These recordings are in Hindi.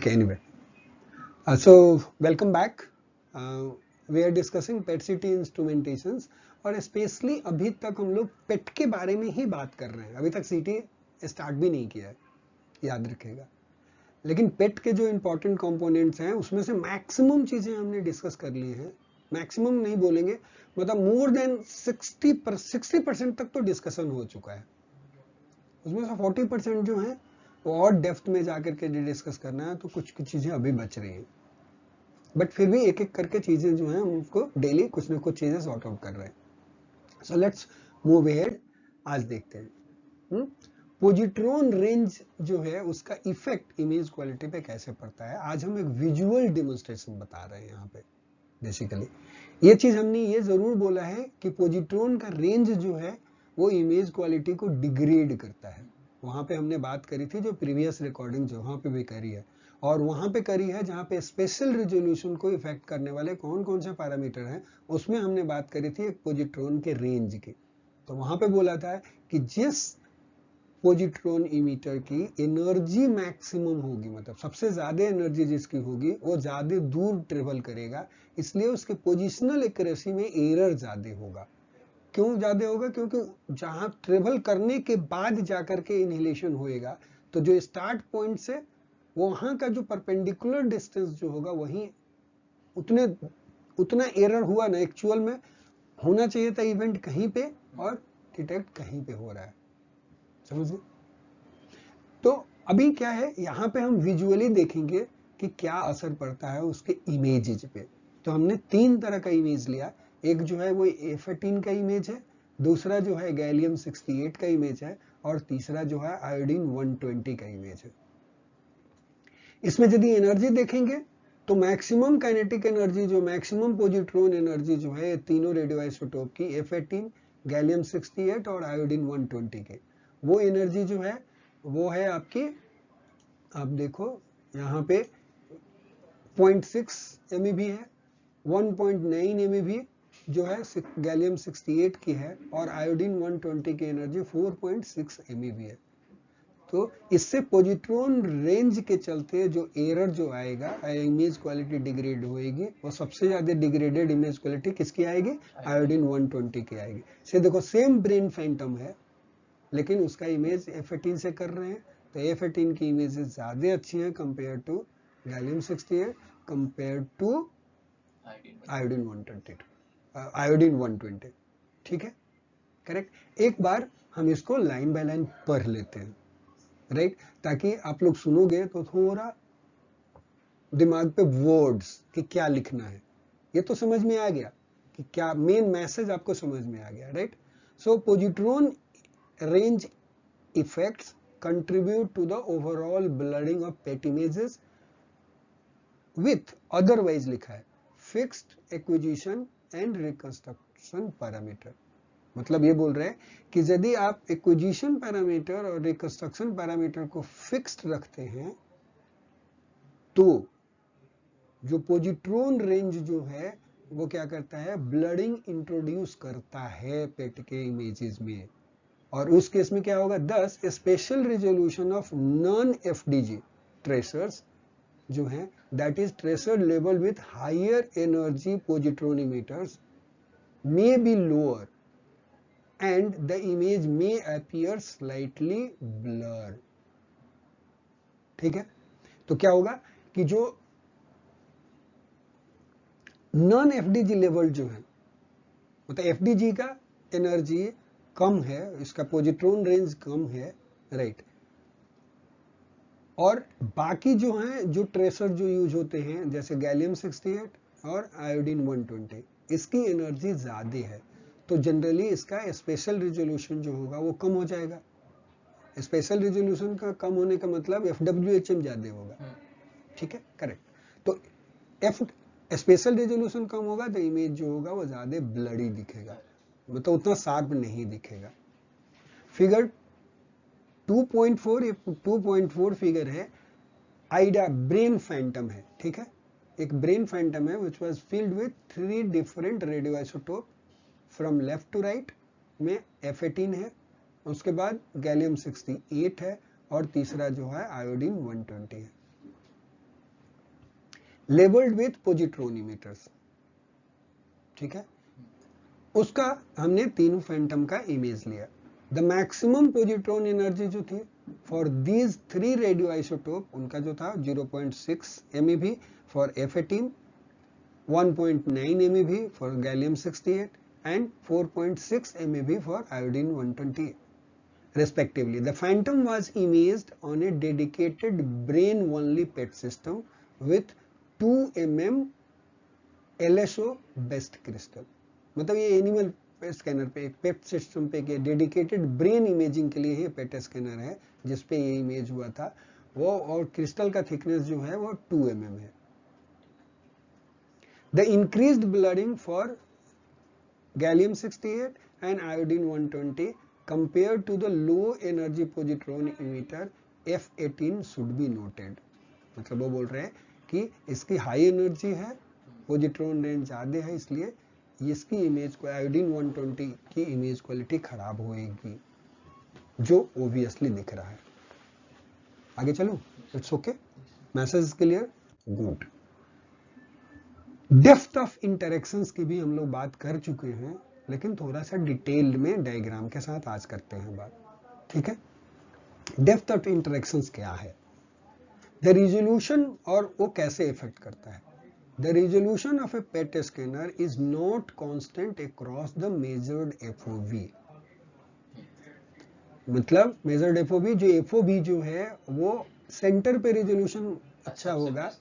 Okay, anyway. So welcome back. We are discussing PET CT इंस्ट्रूमेंटेशंस और स्पेशली अभी तक हम लोग पेट के बारे में ही बात कर रहे हैं. अभी तक सीटी स्टार्ट भी नहीं किया है, याद रखिएगा. लेकिन पेट के जो इंपॉर्टेंट कंपोनेंट्स हैं उसमें से मैक्सिमम चीजें हमने डिस्कस कर ली हैं. मैक्सिमम नहीं बोलेंगे, मतलब मोर देन 60% तक तो डिस्कशन हो चुका है. उसमें से 40% जो है वो और डेप्थ में जाकर के डिस्कस करना है, तो कुछ कुछ चीजें अभी बच रही हैं. बट फिर भी एक एक करके चीजें जो हैं उसको डेली कुछ ना कुछ चीजें सॉर्ट आउट कर रहे हैं. So let's move ahead. आज देखते हैं पोजिट्रॉन रेंज जो है उसका इफेक्ट इमेज क्वालिटी पे कैसे पड़ता है. आज हम एक विजुअल डेमोन्स्ट्रेशन बता रहे हैं. यहाँ पे बेसिकली ये चीज हमने ये जरूर बोला है कि पोजिट्रॉन का रेंज जो है वो इमेज क्वालिटी को डिग्रेड करता है. वहां पे हमने बात करी थी जो प्रीवियस रिकॉर्डिंग जो वहां पे भी करी है, और वहां पे करी है जहां पे स्पेशल रेजोल्यूशन को इफेक्ट करने वाले कौन कौन से पैरामीटर हैं, उसमें हमने बात करी थी एक पोजिट्रॉन के रेंज की. तो वहां पे बोला था कि जिस पोजिट्रॉन इमीटर की एनर्जी मैक्सिमम होगी, मतलब सबसे ज्यादा एनर्जी जिसकी होगी वो ज्यादा दूर ट्रेवल करेगा, इसलिए उसके पोजिशनल एक्यूरेसी में एरर ज्यादा होगा. क्यों ज्यादा होगा? क्योंकि जहां ट्रेवल करने के बाद जाकर के इनहेलेशन होएगा, तो जो स्टार्ट पॉइंट से वहां का जो परपेंडिकुलर डिस्टेंस जो होगा वही उतना एरर हुआ ना. एक्चुअल में होना चाहिए था इवेंट कहीं पे और डिटेक्ट कहीं पे हो रहा है. समझिए. तो अभी क्या है, यहाँ पे हम विजुअली देखेंगे कि क्या असर पड़ता है उसके इमेजेज पे. तो हमने 3 तरह का इमेज लिया. एक जो है वो F18 का इमेज है, दूसरा जो है गैलियम 68 का इमेज है, और तीसरा जो है आयोडीन 120 का इमेज है. इसमें यदि एनर्जी देखेंगे तो मैक्सिमम काइनेटिक एनर्जी, जो मैक्सिमम पोजिट्रॉन एनर्जी जो है तीनों रेडियोआइसोटोप की, F18, गैलियम 68 और आयोडीन 120 के, वो एनर्जी जो है वो है आपकी, आप देखो यहाँ पे 0.6 MeV है, 1.9 MeV जो है गैलियम 68 की है, और आयोडीन 120 की एनर्जी 4.6 MeV है. तो इससे पोजिट्रॉन रेंज के चलते जो एरर जो आएगा, इमेज क्वालिटी डिग्रेड होएगी, और सबसे ज्यादा डिग्रेडेड इमेज क्वालिटी किसकी आएगी? आयोडीन 120 की आएगी. से देखो सेम ब्रेन फैंटम है, लेकिन उसका इमेज F18 से कर रहे हैं, तो F18 की इमेजेस ज्यादा अच्छी हैं compare to gallium 68, compare to iodine 120. ठीक है, करेक्ट. एक बार हम इसको लाइन बाय लाइन पढ़ लेते हैं, राइट, ताकि आप लोग सुनोगे तो थोड़ा दिमाग पे वर्ड्स कि क्या लिखना है ये तो समझ में आ गया, कि क्या मेन मैसेज आपको समझ में आ गया, right. So positron range effects contribute to the overall blurring of PET images with otherwise लिखा है fixed acquisition and reconstruction parameter. मतलब ये बोल रहे हैं कि यदि आप एक्विजिशन पैरामीटर और रिकंस्ट्रक्शन पैरामीटर को फिक्स्ड रखते हैं, तो जो पोजिट्रॉन रेंज जो है वो क्या करता है? ब्लडिंग इंट्रोड्यूस करता है पेट के इमेजेस में. और उस केस में क्या होगा? 10 special resolution of non FDG tracers जो है, that is tracer level with higher energy positron emitters may be lower and the image may appear slightly blurred. ठीक है, तो क्या होगा कि जो नॉन FDG लेवल जो है, मतलब FDG का एनर्जी कम है, इसका पोजिट्रॉन रेंज कम है, राइट, और बाकी जो है जो ट्रेसर जो यूज होते हैं जैसे गैलियम 68 और आयोडीन 120, इसकी एनर्जी ज्यादा है, तो जनरली इसका स्पेशल रेजोल्यूशन जो होगा वो कम हो जाएगा. स्पेशल रेजोल्यूशन का कम होने का मतलब FWHM ज्यादा होगा. ठीक है, करेक्ट. तो स्पेशल रेजोल्यूशन कम होगा तो इमेज जो होगा वो ज्यादा ब्लडी दिखेगा, मतलब उतना शार्प नहीं दिखेगा. फिगर 2.4 फिगर है, आइडा ब्रेन फैंटम है. ठीक है, एक ब्रेन फैंटम है which was filled with 3 different radioisotope from left to right में F18 है, उसके बाद गैलियम 68 है, और तीसरा जो है आयोडीन 120 है. लेबल्ड विथ पोजिट्रॉन इमिटर्स, ठीक है। उसका हमने तीनों फैंटम का इमेज लिया। द मैक्सिमम पोजिट्रॉन एनर्जी जो थी फॉर दीज 3 रेडियो आइसोटोप, उनका जो था 0.6 MeV for F18, 1.9 MeV for gallium-68 and 4.6 MeV for iodine-120 respectively. The phantom was imaged on a dedicated brain-only PET system with 2 mm LSO best crystal. मतलब ये एनिमल स्कैनर पे एक पेट सिस्टम पे के डेडिकेटेड ब्रेन इमेजिंग के लिए ये पेट स्कैनर है जिसपे ये इमेज हुआ था वो, और क्रिस्टल का थिकनेस जो है वो 2 mm है। The increased blurring for gallium-68 and iodine-120 compared to the low energy positron emitter F18 should be noted. मतलब वो बोल रहे हैं कि इसकी हाई एनर्जी है, पोजिट्रॉन रेंज ज्यादा है, इसलिए इसकी इमेज को आयोडीन 120 की इमेज क्वालिटी खराब होएगी, जो ओब्वियसली दिख रहा है। आगे चलो, it's okay, message clear, good. Depth of interactions की भी हम लोग बात कर चुके हैं, लेकिन थोड़ा सा डिटेल्ड में डायग्राम के साथ आज करते हैं बात, ठीक है। डेप्थ ऑफ इंटरेक्शंस क्या है, द रिजोल्यूशन और वो कैसे इफेक्ट करता है। The resolution of A pet scanner is not constant across the measured FOV। मतलब मेजर्ड FOV, जो FOV जो है वो सेंटर पे रिजोल्यूशन अच्छा होगा,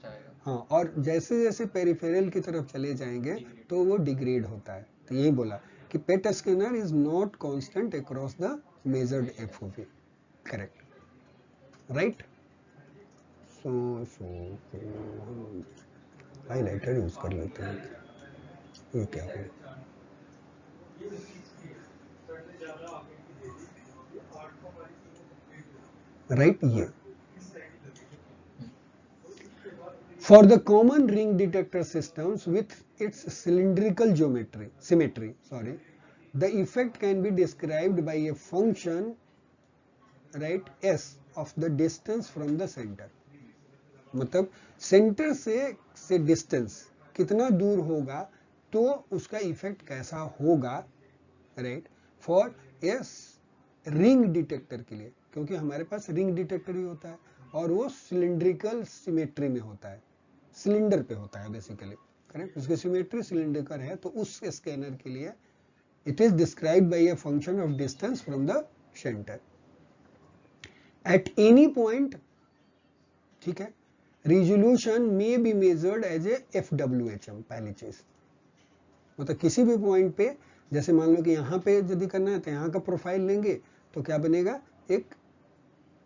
हाँ, और जैसे जैसे पेरिफेरल की तरफ चले जाएंगे तो वो डिग्रेड होता है। तो यही बोला कि PET scanner is not constant across the measured FOV, correct, right. So highlighter use कर लेते हैं, ये क्या है, राइट, ये for the common ring detector systems with its cylindrical symmetry, the effect can be described by a function, right, S of the distance from the center। मतलब सेंटर से डिस्टेंस कितना दूर होगा तो उसका इफेक्ट कैसा होगा, right, for S ring detector के लिए, क्योंकि हमारे पास रिंग डिटेक्टर ही होता है और वो सिलिंड्रिकल सिमेट्री में होता है, सिलेंडर पे होता है बेसिकली, करेक्ट, उसकी सिमेट्री सिलेंडर है, तो उस स्कैनर के लिए it is described by a function of distance from the centre at any point, ठीक है। Resolution may be measured as a FWHM, पहली चीज, मतलब किसी भी पॉइंट पे, जैसे मान लो कि यहाँ पे यदि करना है तो यहाँ का प्रोफाइल लेंगे तो क्या बनेगा, एक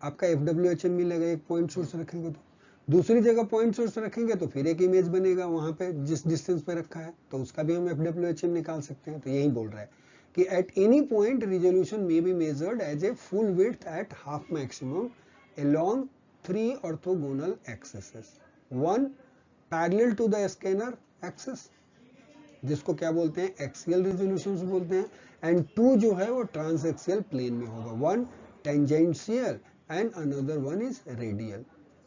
आपका FWHM मिलेगा, एक पॉइंट सोर्स रखेंगे तो दूसरी जगह पॉइंट सोर्स रखेंगे तो फिर एक इमेज बनेगा वहां पे जिस डिस्टेंस पे रखा है, तो उसका भी हम FWHM निकाल सकते हैं। तो यही बोल रहा है कि at any point resolution may be measured as a full width at half maximum along 3 orthogonal axes, 1 parallel to the scanner axis जिसको क्या बोलते हैं, एक्सियल रिजोल्यूशन बोलते हैं, एंड 2 जो है वो ट्रांसएक्सियल प्लेन में होगा, 1 tangential and another 1 is radial.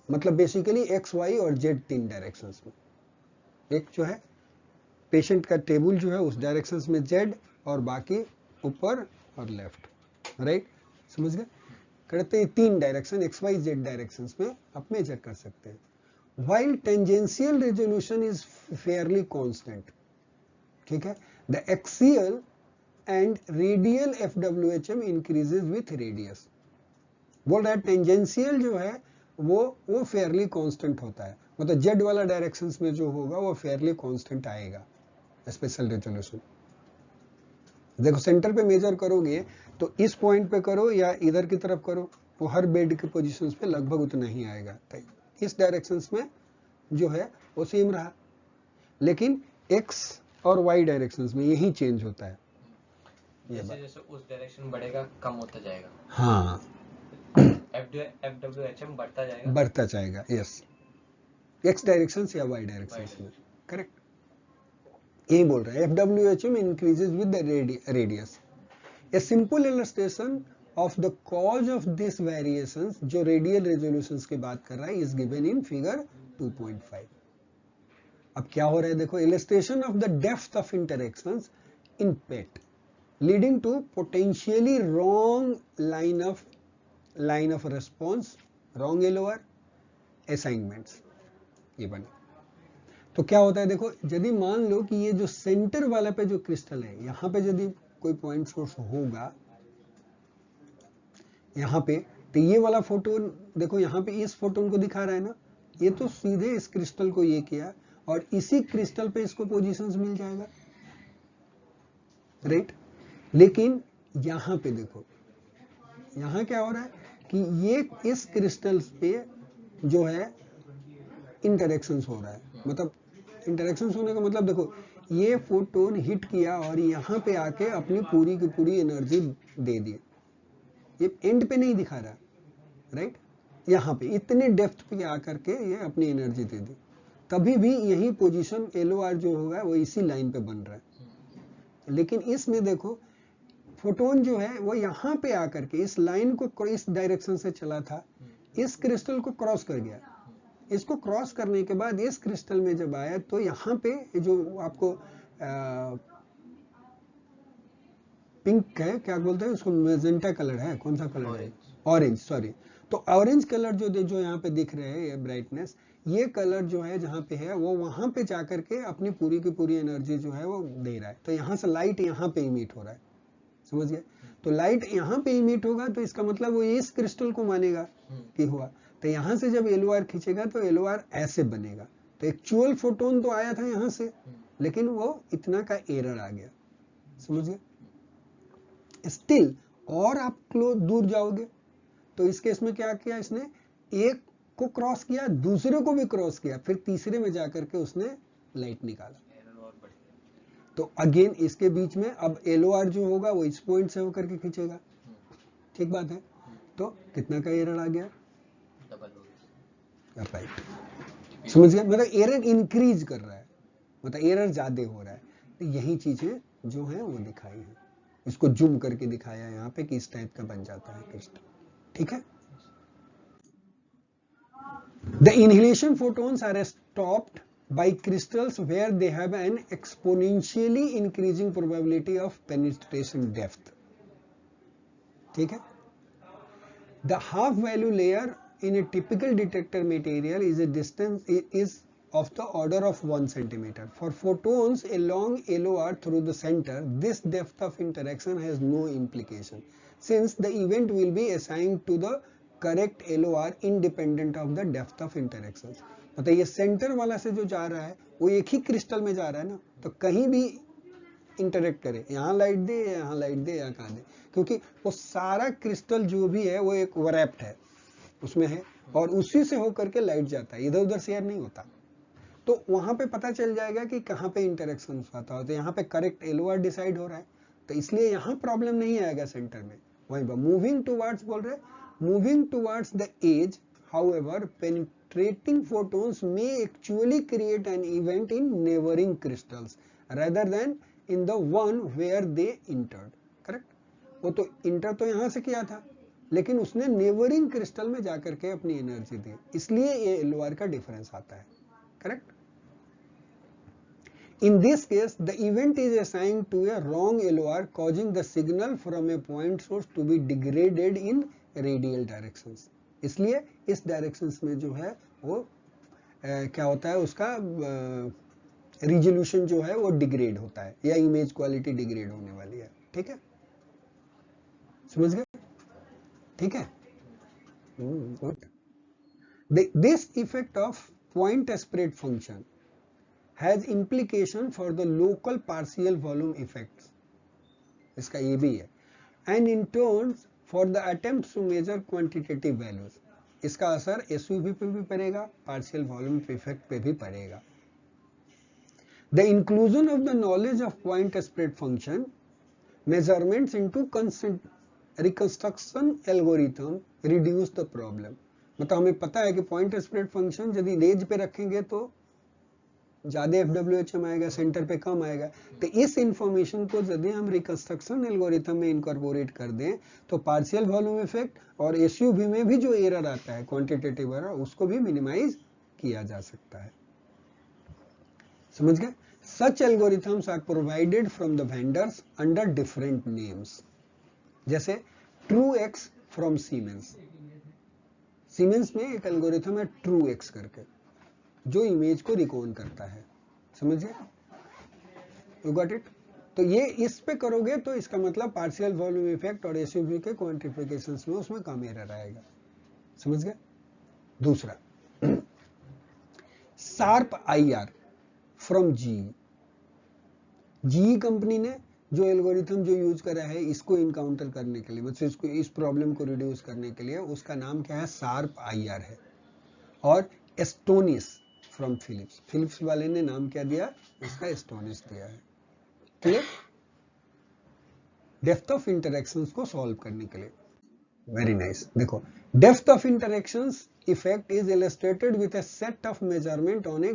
मतलब बेसिकली एक्स, वाई और जेड 3 डायरेक्शंस में, एक जो है पेशेंट का टेबल जो है उस डायरेक्शंस में जेड और बाकी ऊपर और लेफ्ट, राइट, समझ गए, करते हैं 3 direction X, Y, Z directions में आप मेजर कर सकते हैं। While tangential resolution is fairly constant, ठीक है, the axial and radial FWHM increases with radius. बोल रहा है टेंजेंशियल जो है वो फेयरली कांस्टेंट होता है, मतलब जेड वाला डायरेक्शंस में जो होगा वो फेयरली कांस्टेंट आएगा स्पेशल रेजोल्यूशन। देखो सेंटर पे मेजर करोगे तो इस पॉइंट पे करो या इधर की तरफ करो, वो हर बेड के पोजीशंस पे लगभग उतना ही आएगा। तो इस डायरेक्शंस में जो है वो सेम रहा, लेकिन एक्स और वाई डायरेक्शंस में यही चेंज होता है, जैसे जैसे उस डायरेक्शन बढ़ेगा कम होता जाएगा, हाँ, FWHM बढ़ता जाएगा, यस, एक्स डायरेक्शन या वाई डायरेक्शन में, करेक्ट, यही बोल रहा है, FWHM increases with the radius. A simple illustration of the cause of this variations जो रेडियल रेजोल्यूशंस की बात कर रहा है इज गिवन इन फिगर 2.5। अब क्या हो रहा है देखो, illustration of the depth of interactions in PET leading to potentially wrong line of response, wrong LOR, assignments ये बने। तो क्या होता है देखो, यदि मान लो कि ये जो सेंटर वाला पे जो क्रिस्टल है, यहाँ पे यदि कोई पॉइंट सोर्स होगा यहाँ पे, तो ये वाला फोटोन देखो यहाँ पे इस फोटोन को दिखा रहा है ना, ये तो सीधे इस क्रिस्टल को ये किया और इसी क्रिस्टल पे इसको पोजीशंस मिल जाएगा, राइट। लेकिन यहाँ पे देखो, यहाँ क्या हो रहा है कि ये इस क्रिस्टल पे जो है इंटरेक्शंस हो रहा है, मतलब इंटरेक्शंस होने का मतलब देखो, ये फोटोन हिट किया और यहाँ पे आके अपनी पूरी की पूरी एनर्जी दे दी, ये एंड पे नहीं दिखा रहा, राइट, यहाँ पे इतने डेप्थ पे आकर के ये अपनी एनर्जी दे दी, तभी भी यही पोजीशन एलओआर जो होगा वो इसी लाइन पे बन रहा है। लेकिन इसमें देखो फोटोन जो है वो यहाँ पे आकर के इस लाइन को इस डायरेक्शन से चला था, इस क्रिस्टल को क्रॉस कर गया, इसको क्रॉस करने के बाद इस क्रिस्टल में जब आया तो यहाँ पे जो आपको पिंक है, क्या बोलते हैं उसको, मेजेंटा कलर है, कौन सा कलर है, ऑरेंज, सॉरी, तो ऑरेंज कलर जो यहाँ पे दिख रहे हैं, ये ब्राइटनेस, ये कलर जो है जहाँ पे है वो वहां पे जाकर के अपनी पूरी की पूरी एनर्जी जो है वो दे रहा है। तो यहाँ से लाइट यहाँ पे इमिट हो रहा है, समझ गए। तो लाइट यहाँ पे इमिट होगा तो इसका मतलब वो इस क्रिस्टल को मानेगा कि हुआ, तो यहाँ से जब एलओआर खींचेगा तो एलओआर ऐसे बनेगा। तो एक्चुअल फोटोन तो आया था यहाँ से, लेकिन वो इतना का एरर आ गया, समझ गए। स्टिल और आप दूर जाओगे तो इस केस में क्या किया इसने, एक को क्रॉस किया, दूसरे को भी क्रॉस किया, फिर तीसरे में जाकर के उसने लाइट निकाला। तो अगेन इसके बीच में अब एलओआर जो होगा वो इस पॉइंट से होकर के खींचेगा, ठीक बात है। तो कितना का एरर आ गया, राइट, समझ गया, मतलब एरर इंक्रीज कर रहा है, मतलब एरर ज्यादा हो रहा है। तो यही चीजें जो है वो दिखाई है, इसको जूम करके दिखाया है यहाँ पे कि इस टाइप का बन जाता है क्रिस्टल, ठीक है। The inhalation photons are stopped by crystals where they have an exponentially increasing probability of penetration depth, ठीक है। The half value layer in a typical detector material is a distance is of the order of 1 centimeter. For photons along LOR through the center, this depth of interaction has no implication, since the event will be assigned to the correct LOR independent of the depth of interactions. मतलब ये सेंटर वाला से जो जा रहा है वो एक ही क्रिस्टल में जा रहा है ना, तो कहीं भी इंटरेक्ट करे, यहाँ लाइट दे, यहाँ लाइट दे, यहाँ कहाँ दे, क्योंकि वो सारा क्रिस्टल जो भी है वो एक वरैप्ट है उसमें है और उसी से होकर के लाइट जाता है, इधर उधर शेयर नहीं होता। तो वहां पे पता चल जाएगा कि कहाँ पे इंटरेक्शन होता है, तो यहाँ पे करेक्ट एलओआर डिसाइड हो रहा है, तो इसलिए यहाँ प्रॉब्लम नहीं आएगा सेंटर में। वहीं पर मूविंग टुवर्ड्स बोल रहे, moving towards the edge, however penetrating photons may actually create an event in neighboring crystals rather than in the one where they entered, correct. वो तो इंटर तो यहाँ से किया था, लेकिन उसने नेबरिंग क्रिस्टल में जाकर के अपनी एनर्जी दी, इसलिए ये एलओआर का डिफरेंस आता है, correct. In this case, the event is assigned to a wrong LOR, causing the signal from a point source to be degraded in radial directions. इसलिए इस डायरेक्शंस में जो है वो क्या होता है, उसका रिजोल्यूशन जो है वो डिग्रेड होता है, या इमेज क्वालिटी डिग्रेड होने वाली है, ठीक है, समझ गए, ठीक है। Good. This effect of point spread function has implication for the local partial volume effects, इसका ये भी है, and in turn for the attempts to measure quantitative values, इसका असर SUV पे भी पड़ेगा, partial volume effect पे भी पड़ेगा। The inclusion of the knowledge of point spread function measurements into reconstruction algorithm reduce the problem, मतलब हमें पता है कि point spread function यदि रेंज पे रखेंगे तो ज्यादा FWHM आएगा, सेंटर पे कम आएगा, तो इस इंफॉर्मेशन को यदि हम रिकंस्ट्रक्शन एल्गोरिथम में इनकॉर्पोरेट कर दें तो पार्शियल वॉल्यूम इफेक्ट और SUV में भी जो एरर आता है क्वांटिटेटिव एरर, उसको भी मिनिमाइज किया जा सकता है। समझ गए? Such algorithms are provided from the vendors under different names, जैसे true X from Siemens. Siemens में एक एल्गोरिथम है ट्रू एक्स करके, जो इमेज को रिकॉन करता है। समझ गए? You got it? तो ये इस पे करोगे तो इसका मतलब पार्शियल वॉल्यूम इफेक्ट और एसयूवी के क्वांटिफिकेशंस में उसमें कम एरर आएगा। समझ गए? दूसरा, sharp IR from GE company ने जो एल्गोरिथम जो यूज करा है इसको इनकाउंटर करने के लिए, मतलब इसको इस प्रॉब्लम को रिड्यूस करने के लिए, उसका नाम क्या है? शार्प आईआर है। और एस्टोनिस फ्रॉम फिलिप्स, फिलिप्स वाले ने नाम क्या दिया? इसका एस्टोनिस दिया है। क्लियर? डेप्थ ऑफ इंटरेक्शंस को सॉल्व करने के लिए। Very nice. देखो, depth of interactions effect is illustrated with a set of measurement on a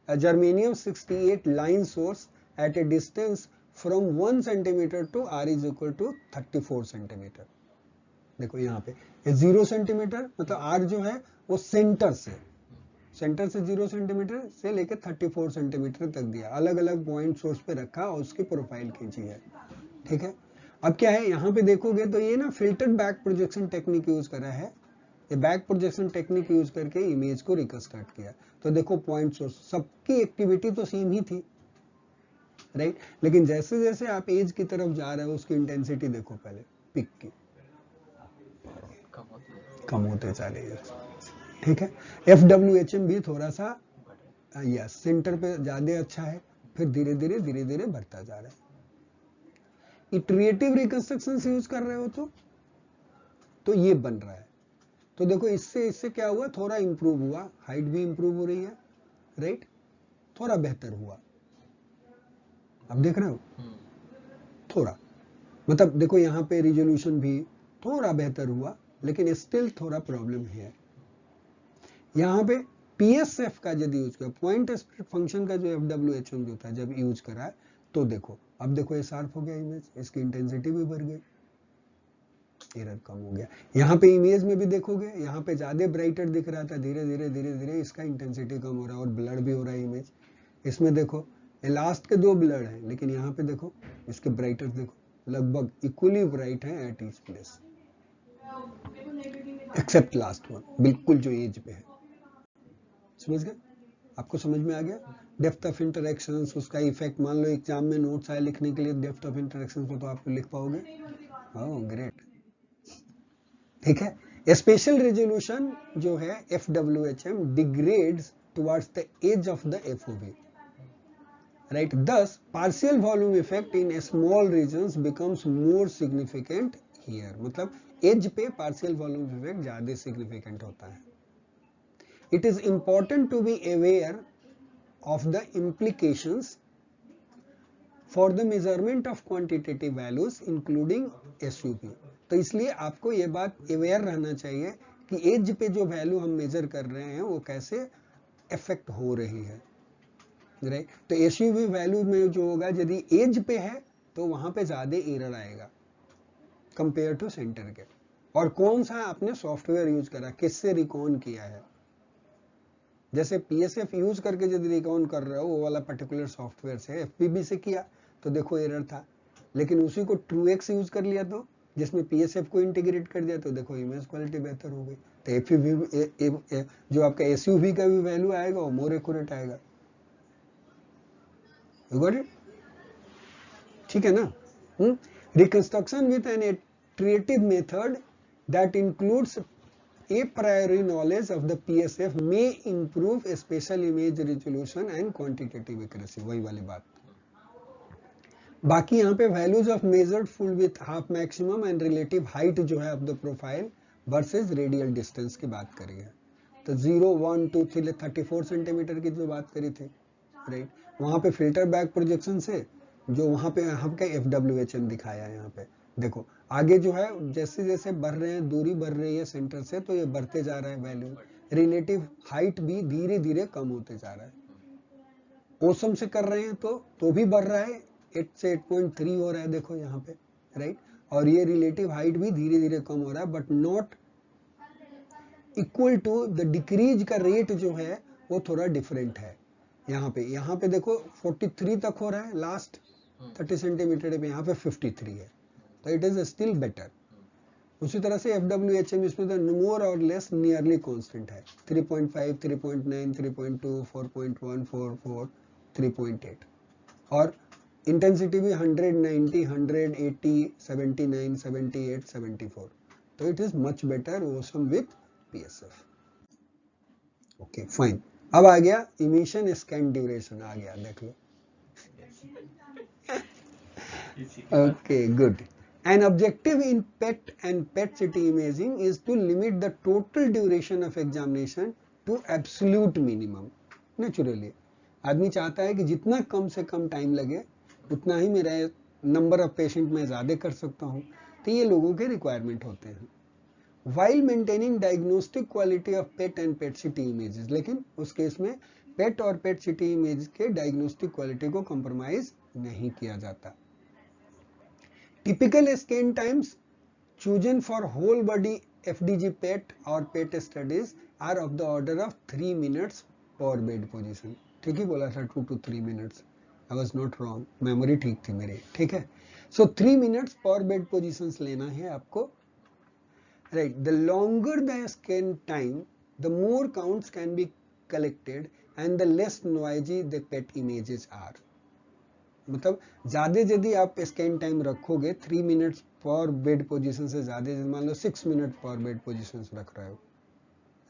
germanium 68 line source at a distance from 1 centimeter to r is equal to 34 centimeter। देखो यहाँ पे 0 सेंटीमीटर मतलब r जो है वो सेंटर से 0 सेंटीमीटर से लेकर 34 सेंटीमीटर तक दिया, अलग अलग पॉइंट सोर्स पे रखा और उसकी प्रोफाइल खींची है। ठीक है? अब क्या है यहाँ पे देखोगे तो ये ना filtered back projection technique use करा है, ये बैक प्रोजेक्शन टेक्निक यूज करके इमेज को रिकंस्ट्रक्ट किया। तो देखो पॉइंट सोर्स सबकी एक्टिविटी तो सेम ही थी, राइट? लेकिन जैसे जैसे आप एज की तरफ जा रहे हो उसकी इंटेंसिटी देखो, पहले पिक की कम होते जा रही है। ठीक है? FWHM भी थोड़ा सा यस सेंटर पे ज्यादा अच्छा है, फिर धीरे धीरे बढ़ता जा रहा है। इटरेटिव रिकंस्ट्रक्शन यूज कर रहे हो तो ये बन रहा है। तो देखो इससे क्या हुआ? थोड़ा इंप्रूव हुआ, हाइट भी इंप्रूव हो रही है, राइट? थोड़ा बेहतर हुआ। अब देख रहे हो? थोड़ा मतलब देखो यहाँ पे रिजोल्यूशन भी थोड़ा बेहतर हुआ, लेकिन स्टिल थोड़ा प्रॉब्लम है। यहाँ पे PSF का यदि यूज किया, पॉइंट स्प्लिट फंक्शन का जो FWHM जो था जब यूज करा तो देखो, अब देखो ये शार्प हो गया इमेज, इसकी इंटेंसिटी भी बढ़ गई, एरर कम हो गया। यहाँ पे इमेज में भी देखोगे, यहाँ पे ज्यादा ब्राइटर दिख रहा था, धीरे धीरे इसका इंटेंसिटी कम हो रहा है और ब्लड भी हो रहा है इमेज। इसमें देखो ये लास्ट के 2 ब्लड है, लेकिन यहाँ पे देखो इसके ब्राइटर देखो लगभग इक्वली ब्राइट है at each place, except last one बिल्कुल जो एज पे है। समझ गए? आपको समझ में आ गया? डेप्थ ऑफ इंटरेक्शंस, उसका इफेक्ट। मान लो एग्जाम में नोट्स आए लिखने के लिए डेप्थ ऑफ इंटरेक्शंस को, तो आप लिख पाओगे। Oh great. ठीक है? स्पेशल रेजोल्यूशन जो है FWHM degrades towards the edge of the FOV, right? thus partial volume effect in small regions becomes more significant here। मतलब एज पे पार्शियल वॉल्यूम इफेक्ट ज्यादा सिग्निफिकेंट होता है। It is important to be aware of the implications for the measurement of quantitative values including SUV। तो इसलिए आपको ये बात अवेयर रहना चाहिए कि एज पे जो वैल्यू हम मेजर कर रहे हैं वो कैसे इफेक्ट हो रही है, राइट? तो SUV वैल्यू में जो होगा यदि एज पे है तो वहां पे ज्यादा एरर आएगा कंपेयर टू सेंटर के। और कौन सा आपने सॉफ्टवेयर यूज करा, किससे रिकॉन किया है। जैसे PSF यूज करके यदि रिकॉन कर रहे हो वो वाला पर्टिकुलर सॉफ्टवेयर से, FPB से किया तो देखो एरर था, लेकिन उसी को TrueX यूज कर लिया तो जिसमें PSF को इंटीग्रेट कर दिया तो देखो इमेज क्वालिटी बेहतर हो गई। तो FPB जो आपका SUV का भी वैल्यू आएगा वो मोर एक्यूरेट आएगा। You got it? ठीक है ना? Reconstruction with an iterative method that includes a priori knowledge of the PSF may improve spatial image resolution and quantitative accuracy। वही वाली बात। बाकी यहाँ पे values of measured full width, half maximum and relative height जो है of the profile versus radial distance की बात करी है। तो 0, 1, 2, 3, 34 सेंटीमीटर की जो बात करी थी, राइट? वहां पे फिल्टर बैक प्रोजेक्शन से जो वहां पे हमका FWHM दिखाया है। यहाँ पे देखो आगे जो है जैसे जैसे बढ़ रहे हैं, दूरी बढ़ रही है सेंटर से, तो ये बढ़ते जा रहा है वैल्यू। रिलेटिव हाइट भी धीरे धीरे कम होते जा रहा है। ओसम से कर रहे हैं तो भी बढ़ रहा है, 8 से 8.3 हो रहा है देखो यहाँ पे, राइट? और ये रिलेटिव हाइट भी धीरे धीरे कम हो रहा है, but not equal to the decrease का रेट जो है वो थोड़ा डिफरेंट है। यहाँ पे देखो 43 तक हो रहा है लास्ट 30 सेंटीमीटर पे, यहाँ पे 53 है, तो इट इज स्टिल बेटर। उसी तरह से FWHM इसमें तो मोर और लेस नियरली कांस्टेंट है, 3.5, 3.9, 3.2, 4.1, 4.4, 3.8, और इंटेंसिटी भी 190, 180, 79, 78, 74, तो it is much better awesome with PSF। Okay fine. अब आ गया इमिशन स्कैन ड्यूरेशन, आ गया देख लो। Okay, good. An objective in PET and PET-CT imaging is to limit the total duration of examination to absolute minimum. Naturally, आदमी चाहता है कि जितना कम से कम टाइम लगे उतना ही मेरा नंबर ऑफ पेशेंट में ज़्यादा कर सकता हूँ, तो ये लोगों के रिक्वायरमेंट होते हैं। While maintaining diagnostic quality of PET and PET-CT images, लेकिन उस केस में PET और PET-CT इमेज के डायग्नोस्टिक क्वालिटी को कंप्रोमाइज नहीं किया जाता। Typical scan times chosen for whole body FDG PET or PET studies are of the order of 3 minutes per bed position। ठीक ही बोला था, 2 to 3 minutes। I was not wrong, memory ठीक थी मेरी, ठीक है। So 3 minutes per bed positions लेना है आपको, right? The longer the scan time, the more counts can be collected and the less noisy the PET images are। मतलब ज्यादा यदि आप स्कैन टाइम रखोगे 3 मिनट्स पर बेड पोजीशन से ज्यादा, मान लो 6 मिनट पर बेड पोजीशन रख रहे हो,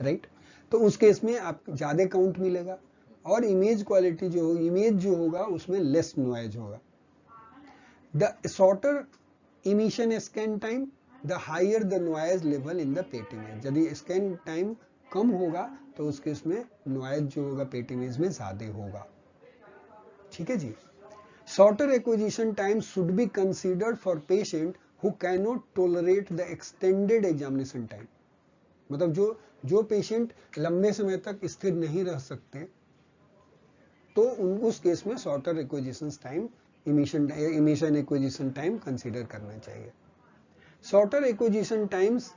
राइट, तो उस केस में आप ज्यादा काउंट मिलेगा और इमेज क्वालिटी जो होगा उसमें लेस नॉइज होगा। The shorter emission scan time the higher the noise level in the PET image. यदि स्कैन टाइम कम होगा तो उस केस में नॉइज जो होगा पेट इमेज में ज्यादा होगा। ठीक है जी। Shorter acquisition time should be considered for patient who cannot tolerate the extended examination time। मतलब जो पेशेंट लंबे समय तक स्थिर नहीं रह सकते, तो उस केस में shorter acquisition time, emission acquisition time consider करना चाहिए। Shorter acquisition times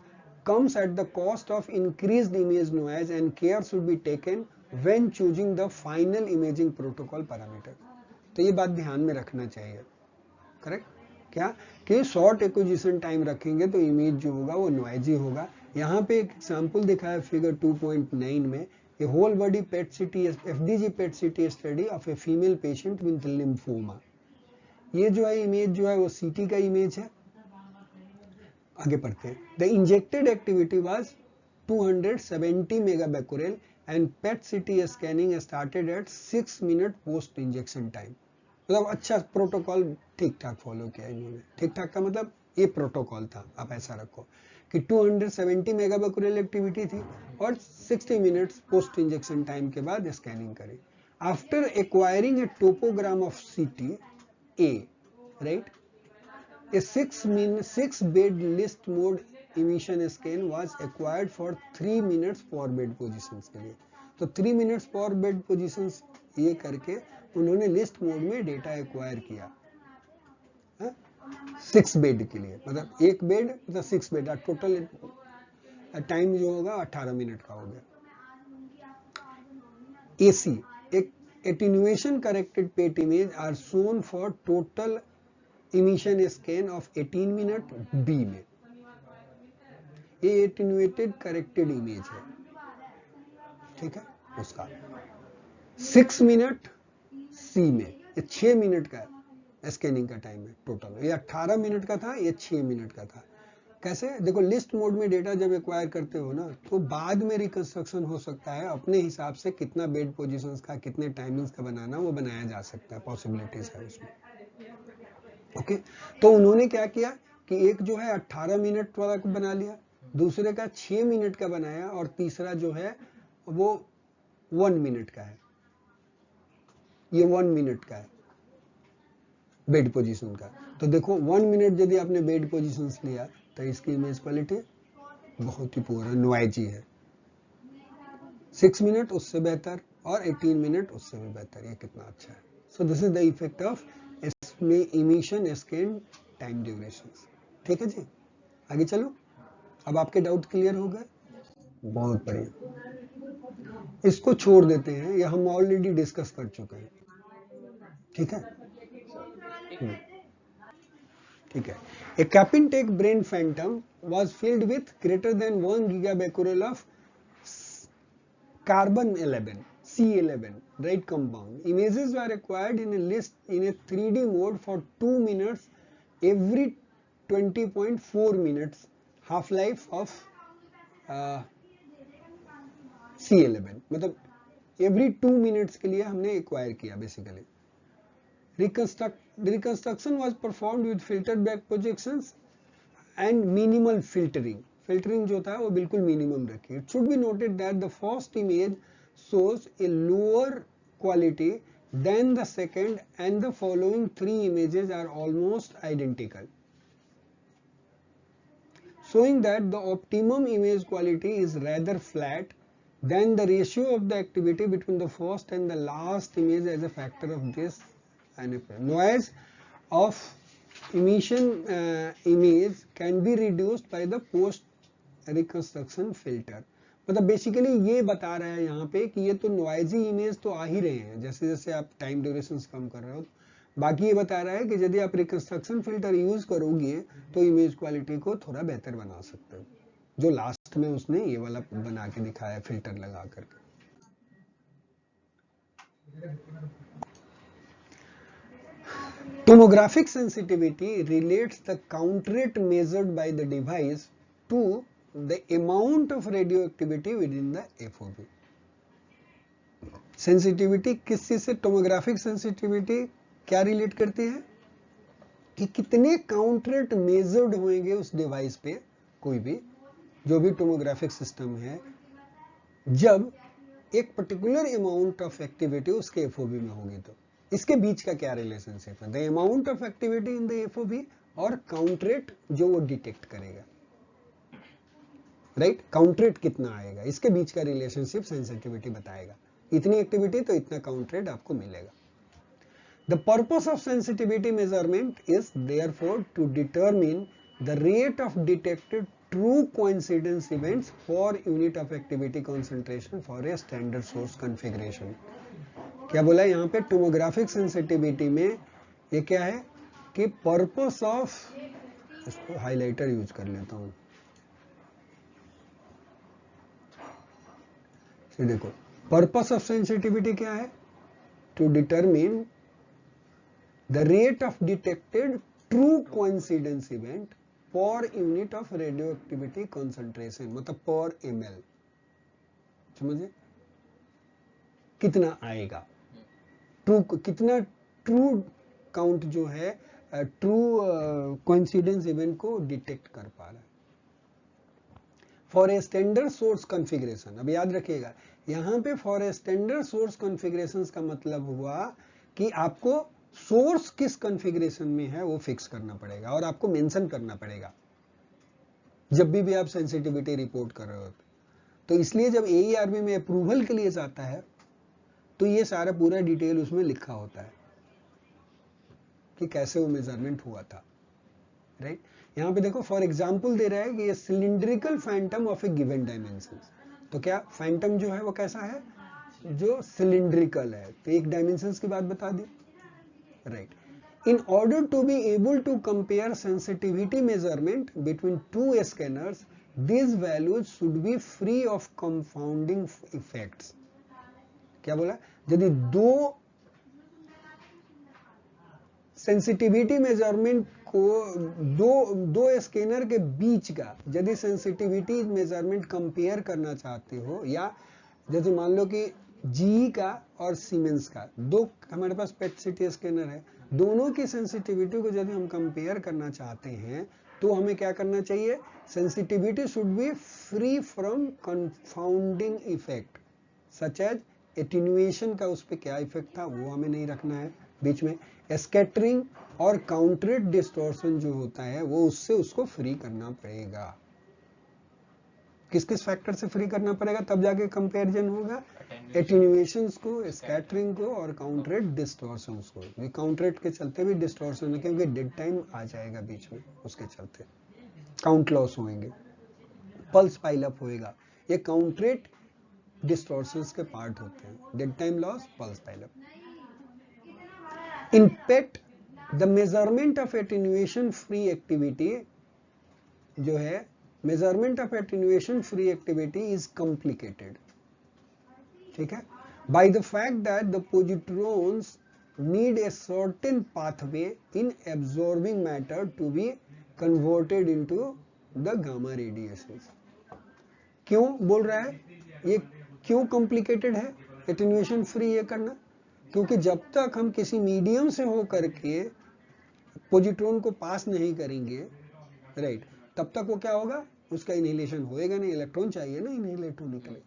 comes at the cost of increased image noise and care should be taken when choosing the final imaging protocol parameter। तो ये बात ध्यान में रखना चाहिए, करेक्ट, क्या कि शॉर्ट एक्विजिशन टाइम रखेंगे तो इमेज जो होगा वो नॉइजी होगा। यहाँ पे एक एग्जांपल दिखा है फिगर 2.9 में, a whole body PET CT FDG PET CT study of a female patient with lymphoma. ये जो है इमेज जो है वो सीटी का इमेज है। आगे पढ़ते हैं। The injected activity was 270 मेगाबेक्यूरेल and PET CT scanning started at 6 minute post injection time। मतलब अच्छा प्रोटोकॉल ठीक ठाक फॉलो किया इन्होंने। ठीक ठाक का मतलब ये प्रोटोकॉल था, आप ऐसा रखो कि 270 मेगाबेक्यूरेल एक्टिविटी थी और 60 मिनट्स पोस्ट इंजेक्शन टाइम के बाद स्कैनिंग करी। After acquiring a topogram of CT A, right, a 6 bed list mode emission scan was acquired for 3 minutes पर बेड पोजीशंस के लिए। तो 3 मिनट्स पर बेड पोजीशंस ये करके उन्होंने लिस्ट मोड में डेटा एक्वायर किया 6 बेड के लिए। मतलब एक बेड मतलब 6 बेड, टोटल टाइम जो होगा 18 मिनट का हो गया। AC एक attenuation corrected PET image are shown for total emission scan of 18 minute B में। ये एटेन्यूएटेड करेक्टेड इमेज है, ठीक है, उसका 6 मिनट C में, ये 6 मिनट का स्कैनिंग का टाइम है टोटल। ये 18 मिनट का था, ये 6 मिनट का था। कैसे देखो, लिस्ट मोड में डेटा जब एक्वायर करते हो ना तो बाद में रिकंस्ट्रक्शन हो सकता है अपने हिसाब से, कितना बेड पोजीशंस का कितने टाइमिंग्स का बनाना वो बनाया जा सकता है, पॉसिबिलिटीज है उसमें। ओके, तो उन्होंने क्या किया कि एक जो है 18 मिनट वाला बना लिया, दूसरे का 6 मिनट का बनाया और तीसरा जो है वो 1 मिनट का है। ये 1 मिनट का है बेड पोजीशन का। तो देखो 1 मिनट यदि आपने बेड पोजीशन लिया तो इसकी इमेज क्वालिटी बहुत ही पूरा नॉइजी है। 6 मिनट उससे बेहतर और 18 मिनट उससे भी बेहतर। ये कितना अच्छा है। So this is the effect of emission scan time duration. ठीक है जी, आगे चलो। अब आपके डाउट क्लियर हो गए? बहुत बढ़िया। इसको छोड़ देते हैं, ये हम ऑलरेडी डिस्कस कर चुके हैं, ठीक है। ठीक है। A Capintec brain phantom was filled with greater than 1 gigabecquerel of carbon 11 C11 right compound. Images were acquired in a list in a 3D mode for 2 minutes every 20.4 minutes half life of C11, मतलब every 2 minutes के लिए हमने एक्वायर किया basically. Reconstruction was performed with filtered back projections and minimal filtering. Filtering जो था वो बिल्कुल minimum रखी। It should be noted that the first image shows a lower quality than the second, and the following 3 images are almost identical, showing that the optimum image quality is rather flat. Then the ratio of the activity between the first and the last image as a factor of this noise of emission image can be reduced by the post reconstruction filter. मतलब बेसिकली ये बता रहा है यहाँ पे कि ये तो नॉइजी इमेज तो आ ही रहे हैं जैसे जैसे आप टाइम ड्यूरेशन कम कर रहे हो। बाकी ये बता रहा है कि यदि आप रिकंस्ट्रक्शन फिल्टर यूज करोगे तो इमेज क्वालिटी को थोड़ा बेहतर बना सकते हो, जो लास्ट में उसने ये वाला बना के दिखाया फिल्टर लगा करके। Tomographic sensitivity relates the count rate measured by the device to the amount of radioactivity within the FOV. Sensitivity किस चीज से, टोमोग्राफिक सेंसिटिविटी क्या रिलेट करती है कि कितने काउंट रेट मेजर्ड होंगे उस डिवाइस पे, कोई भी जो भी टोमोग्राफिक सिस्टम है, जब एक पर्टिकुलर अमाउंट ऑफ एक्टिविटी उसके एफओबी में होगी। तो इसके बीच का क्या रिलेशनशिप है, the amount of activity in the FOB और काउंट रेट जो वो डिटेक्ट करेगा, राइट। काउंट रेट कितना आएगा, इसके बीच का रिलेशनशिप सेंसिटिविटी बताएगा। इतनी एक्टिविटी तो इतना काउंट रेट आपको मिलेगा। The purpose of sensitivity measurement is therefore to determine the rate of detected true coincidence events for unit of activity concentration for a standard source configuration. क्या बोला है यहाँ पे, टोमोग्राफिक सेंसिटिविटी में ये क्या है कि पर्पस ऑफ, इसको हाइलाइटर यूज कर लेता हूं, देखो पर्पस ऑफ सेंसिटिविटी क्या है, to determine the rate of detected true coincidence event per unit of radioactivity concentration, मतलब पर ml, समझे कितना आएगा, ट्रू कितना ट्रू काउंट जो है ट्रू कोइंसिडेंस इवेंट को डिटेक्ट कर पा रहा है for a standard source configuration. अब याद रखिएगा यहां पे for a standard source configuration का मतलब हुआ कि आपको सोर्स किस कॉन्फ़िगरेशन में है वो फिक्स करना पड़ेगा और आपको मेंशन करना पड़ेगा जब भी आप सेंसिटिविटी रिपोर्ट कर रहे हो। तो इसलिए जब AERB में अप्रूवल के लिए जाता है तो ये सारा पूरा डिटेल उसमें लिखा होता है कि कैसे वो मेजरमेंट हुआ था, राइट। यहाँ पे देखो फॉर एग्जांपल दे रहा है कि ये cylindrical Phantom of A given dimension. तो क्या फैंटम जो है वो कैसा है, जो सिलिंड्रिकल है, तो एक डायमेंशंस की बात बता दी, right. In order to be able to compare sensitivity measurement between two scanners, these values should be free of confounding effects. क्या बोला, यदि दो सेंसिटिविटी मेजरमेंट को दो स्कैनर के बीच का यदि सेंसिटिविटी मेजरमेंट कंपेयर करना चाहते हो, या जैसे मान लो कि GE का और सीमेंस का दो हमारे पास पेट सिटी स्कैनर है, दोनों की सेंसिटिविटी को यदि हम कंपेयर करना चाहते हैं तो हमें क्या करना चाहिए, sensitivity should be free from confounding effect such as attenuation का उस पर क्या इफेक्ट था वो हमें नहीं रखना है बीच में, स्कैटरिंग और काउंटरेट डिस्टॉर्शन जो होता है वो उससे उसको फ्री करना पड़ेगा। किस किस फैक्टर से फ्री करना पड़ेगा तब जाके कंपैरिजन होगा, एटेन्युएशंस को, स्कैटरिंग को और काउंटरेट डिस्टॉर्शंस को। ये काउंटरेट के चलते भी डिस्टॉर्शन है क्योंकि डेड टाइम आ जाएगा बीच में, उसके चलते काउंट लॉस होंगे, पल्स पाइल अप होएगा। ये काउंटरेट डिस्टॉर्शंस के पार्ट होते हैं। Dead time loss, pulse pile up. In PET the measurement of attenuation free activity जो है, measurement of attenuation free activity is complicated, ठीक है, by the fact that the positrons need a certain pathway in absorbing matter to be converted into the gamma radiations। क्यों बोल रहा है ये, क्यों कॉम्प्लिकेटेड है एटेन्यूएशन फ्री ये करना? क्योंकि जब तक हम किसी मीडियम से हो करके पोजिट्रॉन को पास नहीं करेंगे, राइट, तब तक वो क्या होगा, उसका इनहेलेशन होएगा नहीं, इलेक्ट्रॉन चाहिए ना इनहेलेट होने के लिए।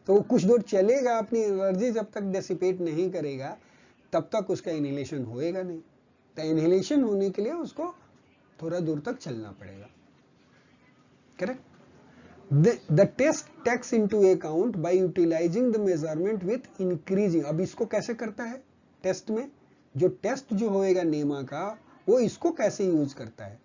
तो कुछ दूर चलेगा, अपनी एनर्जी जब तक डेसिपेट नहीं करेगा तब तक उसका इनहेलेशन होएगा नहीं। तो इनहेलेशन होने के लिए उसको थोड़ा दूर तक चलना पड़ेगा, correct. The test takes into account by utilising the measurement with increasing. अब इसको कैसे करता है टेस्ट में, जो टेस्ट जो होएगा नेमा का, वो इसको कैसे यूज करता है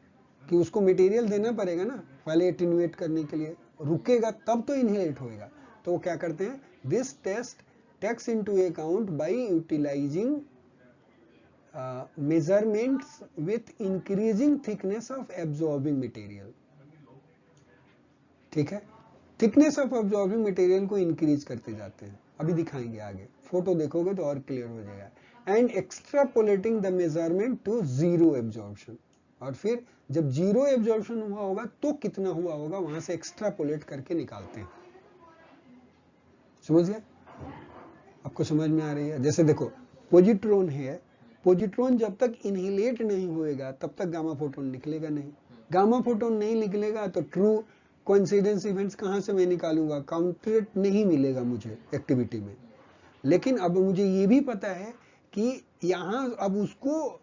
कि उसको मटेरियल देना पड़ेगा ना पहले एटेन्यूएट करने के लिए, रुकेगा तब तो इनहेलेट होएगा। तो वो क्या करते हैं, this test takes into account by utilising measurements with increasing thickness of absorbing material, ठीक है, थिकनेस ऑफ एब्जॉर्बिंग मटेरियल को इंक्रीज करते जाते हैं। अभी दिखाएंगे आगे, फोटो देखोगे तो और क्लियर हो जाएगा। And extrapolating the measurement to zero absorption, और फिर जब जीरो एब्जॉर्प्शन हुआ होगा तो कितना हुआ होगा वहां से एक्स्ट्रापोलेट करके निकालते हैं। समझ गया? आपको समझ में आ रही है? जैसे देखो पोजिट्रॉन है, पोजिट्रॉन जब तक इनहेलेट नहीं होएगा तब तक गामा फोटोन निकलेगा नहीं। गामा फोटोन नहीं निकलेगा तो ट्रू कोइंसिडेंस इवेंट्स कहां से मैं निकालूंगा, काउंटेड नहीं मिलेगा मुझे एक्टिविटी में। लेकिन अब मुझे ये भी पता है कि यहाँ अब उसको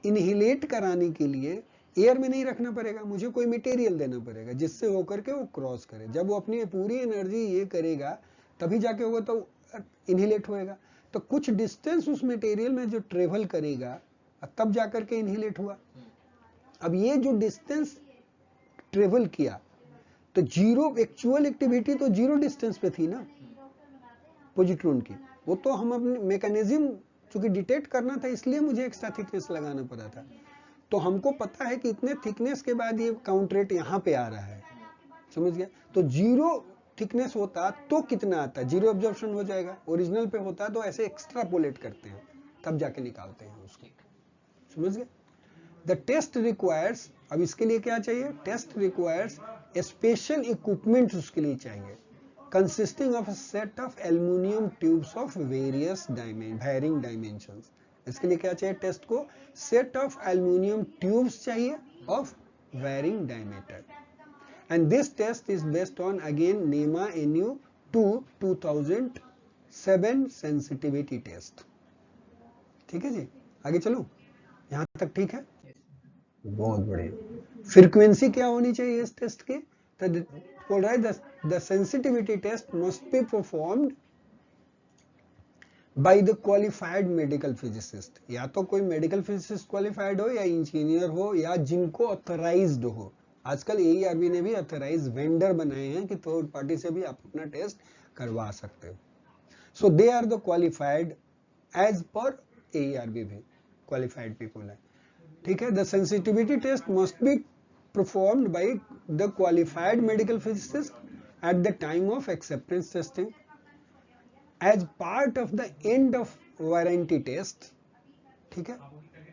इनहेलेट कराने के लिए एयर में नहीं रखना पड़ेगा, मुझे कोई मटेरियल देना पड़ेगा जिससे होकर के वो क्रॉस करे। जब वो अपनी पूरी एनर्जी ये करेगा तभी जाके होगा तो इनहेलेट होएगा। तो कुछ डिस्टेंस उस मटेरियल में जो ट्रेवल करेगा तब जाकर के इनहेलेट हुआ। अब ये जो डिस्टेंस ट्रेवल किया तो जीरो एक्चुअल एक्टिविटी तो जीरो डिस्टेंस पे थी ना पोजिट्रॉन की, वो तो हम अपने मैकेनिज्म चूंकि डिटेक्ट करना था इसलिए मुझे एक्स्ट्रा थिकनेस लगाना पड़ा था। तो हमको पता है कि इतने थिकनेस के बाद ये काउंट रेट यहाँ पे आ रहा है, समझ गया? तो जीरो थिकनेस होता तो कितना आता, जीरो एब्जॉर्प्शन हो जाएगा। ओरिजिनल पे होता तो ऐसे एक्स्ट्रापोलेट करते हैं तब जाके निकालते हैं उसको, समझ गए? द टेस्ट रिक्वायर्स, अब इसके लिए क्या चाहिए, टेस्ट रिक्वायर्स स्पेशल इक्विपमेंट उसके लिए चाहिए, consisting of a set of aluminum tubes of various varying dimensions। इसके लिए क्या चाहिए टेस्ट को, सेट ऑफ एल्यूमिनियम ट्यूब्स चाहिए of varying diameter। and this test is based on again NEMA NU 2 2007 sensitivity test। ठीक है जी, आगे चलो, यहां तक ठीक है? बहुत बढ़िया। फ्रीक्वेंसी क्या होनी चाहिए इस टेस्ट की, तो बोल रहा है the sensitivity test must be performed by the qualified medical physicist। या तो कोई मेडिकल फिजिसिस्ट क्वालिफाइड हो या इंजीनियर हो या जिनको ऑथराइज्ड हो। आजकल AERB ने भी ऑथराइज वेंडर बनाए हैं कि थर्ड पार्टी से भी आप अपना टेस्ट करवा सकते हो। So they are the qualified as per AERB भी क्वालिफाइड पीपल है, ठीक है। The sensitivity test must be performed by the qualified medical physicist at the time of acceptance testing as part of the end of warranty test। ठीक है,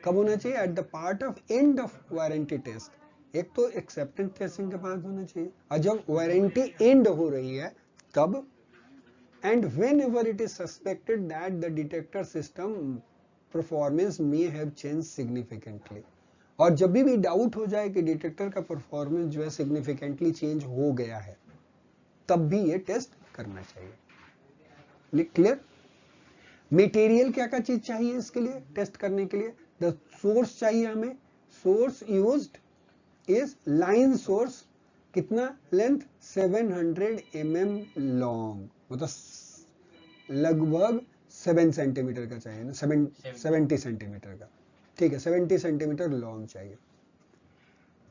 कब होना चाहिए, at the part of end of warranty test. एक तो एक्सेप्टेंस टेस्टिंग के पास होना चाहिए और जब वारंटी एंड हो रही है तब, and when ever it is suspected that the detector system performance may have change significantly. और जब भी डाउट हो जाए कि डिटेक्टर का परफॉर्मेंस जो है सिग्निफिकेंटली चेंज हो गया है तब भी ये टेस्ट करना चाहिए। क्लियर? मटेरियल क्या क्या चीज चाहिए इसके लिए टेस्ट करने के लिए, द सोर्स चाहिए हमें। Source used is line source, कितना लेंथ, 700 mm लॉन्ग, मतलब लगभग 7 सेंटीमीटर का चाहिए ना, 70 सेंटीमीटर का, ठीक है, 70 सेंटीमीटर लॉन्ग चाहिए।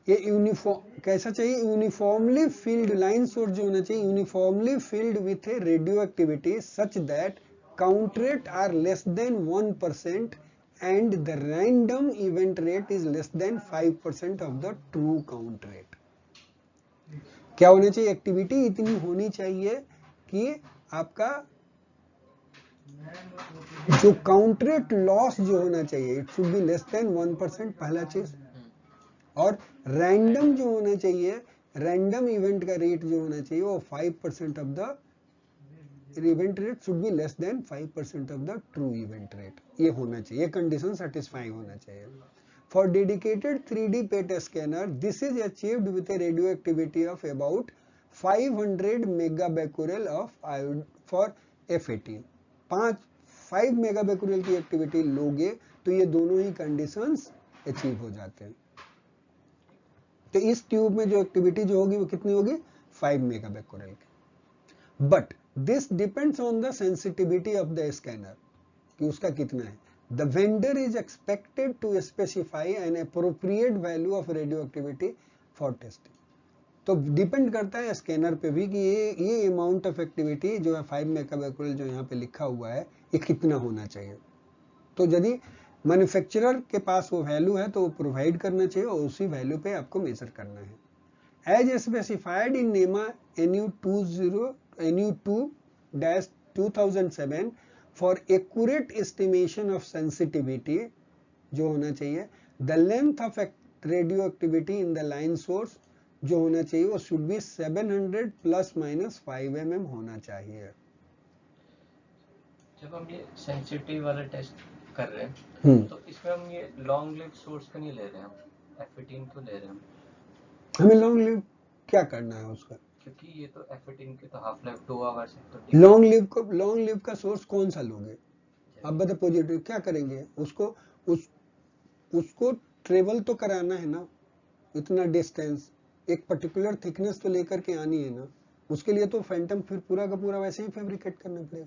ये यूनिफॉर्म कैसा चाहिए, यूनिफॉर्मली फील्ड लाइन सोर्स जो होना चाहिए, uniformly field with a radioactivity such that count rate are less than 1% and the random event rate is less than 5% of the true count rate. क्या होना चाहिए, एक्टिविटी इतनी होनी चाहिए कि आपका जो काउंट रेट लॉस जो होना चाहिए it should be less than 1%, पहला चीज। और रैंडम जो होना चाहिए, रैंडम इवेंट का रेट जो होना चाहिए वो 5% of the event rate should be less than 5% of the true event rate. ये होना चाहिए, ये कंडीशन सेटिस्फाई होना चाहिए। For dedicated 3D PET scanner, this is achieved with a radioactivity of about 500 megabecquerel of iodine for F18। 5 megabecquerel की एक्टिविटी लोगे तो ये दोनों ही कंडीशंस अचीव हो जाते हैं। तो इस ट्यूब में जो एक्टिविटी जो होगी वो कितनी होगी, 5 megabecquerel की। But this depends on the sensitivity of the scanner कि उसका कितना है। The vendor is expected to specify an appropriate value of radioactivity for testing। तो डिपेंड करता है स्कैनर पे भी कि ये अमाउंट ऑफ एक्टिविटी जो है 5 megabecquerel जो यहाँ पे लिखा हुआ है ये कितना होना चाहिए। तो यदि मैन्युफैक्चरर के पास वो वैल्यू है तो वो प्रोवाइड करना चाहिए और उसी वैल्यू पे आपको मेजर करना है। एज स्पेसिफाइड इन नेमा NU2-2007 for accurate estimation of sensitivity जो होना चाहिए, the length of radioactivity in the line source जो होना चाहिए वो should be 700 plus minus 5 mm होना चाहिए। जब हम ये सेंसिटिव वाला टेस्ट कर रहे हैं तो इसमें हम ये लॉन्ग लिव सोर्स का नहीं ले रहे हैं, हम F18 क्यों ले रहे हैं? हमें लॉन्ग लिव क्या करना है उसका, क्योंकि ये तो F18 की तो हाफ लाइफ 2 आवर्स है। तो लॉन्ग लिव का सोर्स कौन सा लोगे आप बता, पॉजिटिव क्या करेंगे उसको ट्रेवल तो कराना है ना, इतना डिस्टेंस एक पर्टिकुलर थिकनेस तो लेकर के आनी है ना, उसके लिए तो फैंटम फिर पूरा का पूरा वैसे ही फैब्रिकेट करना पड़ेगा।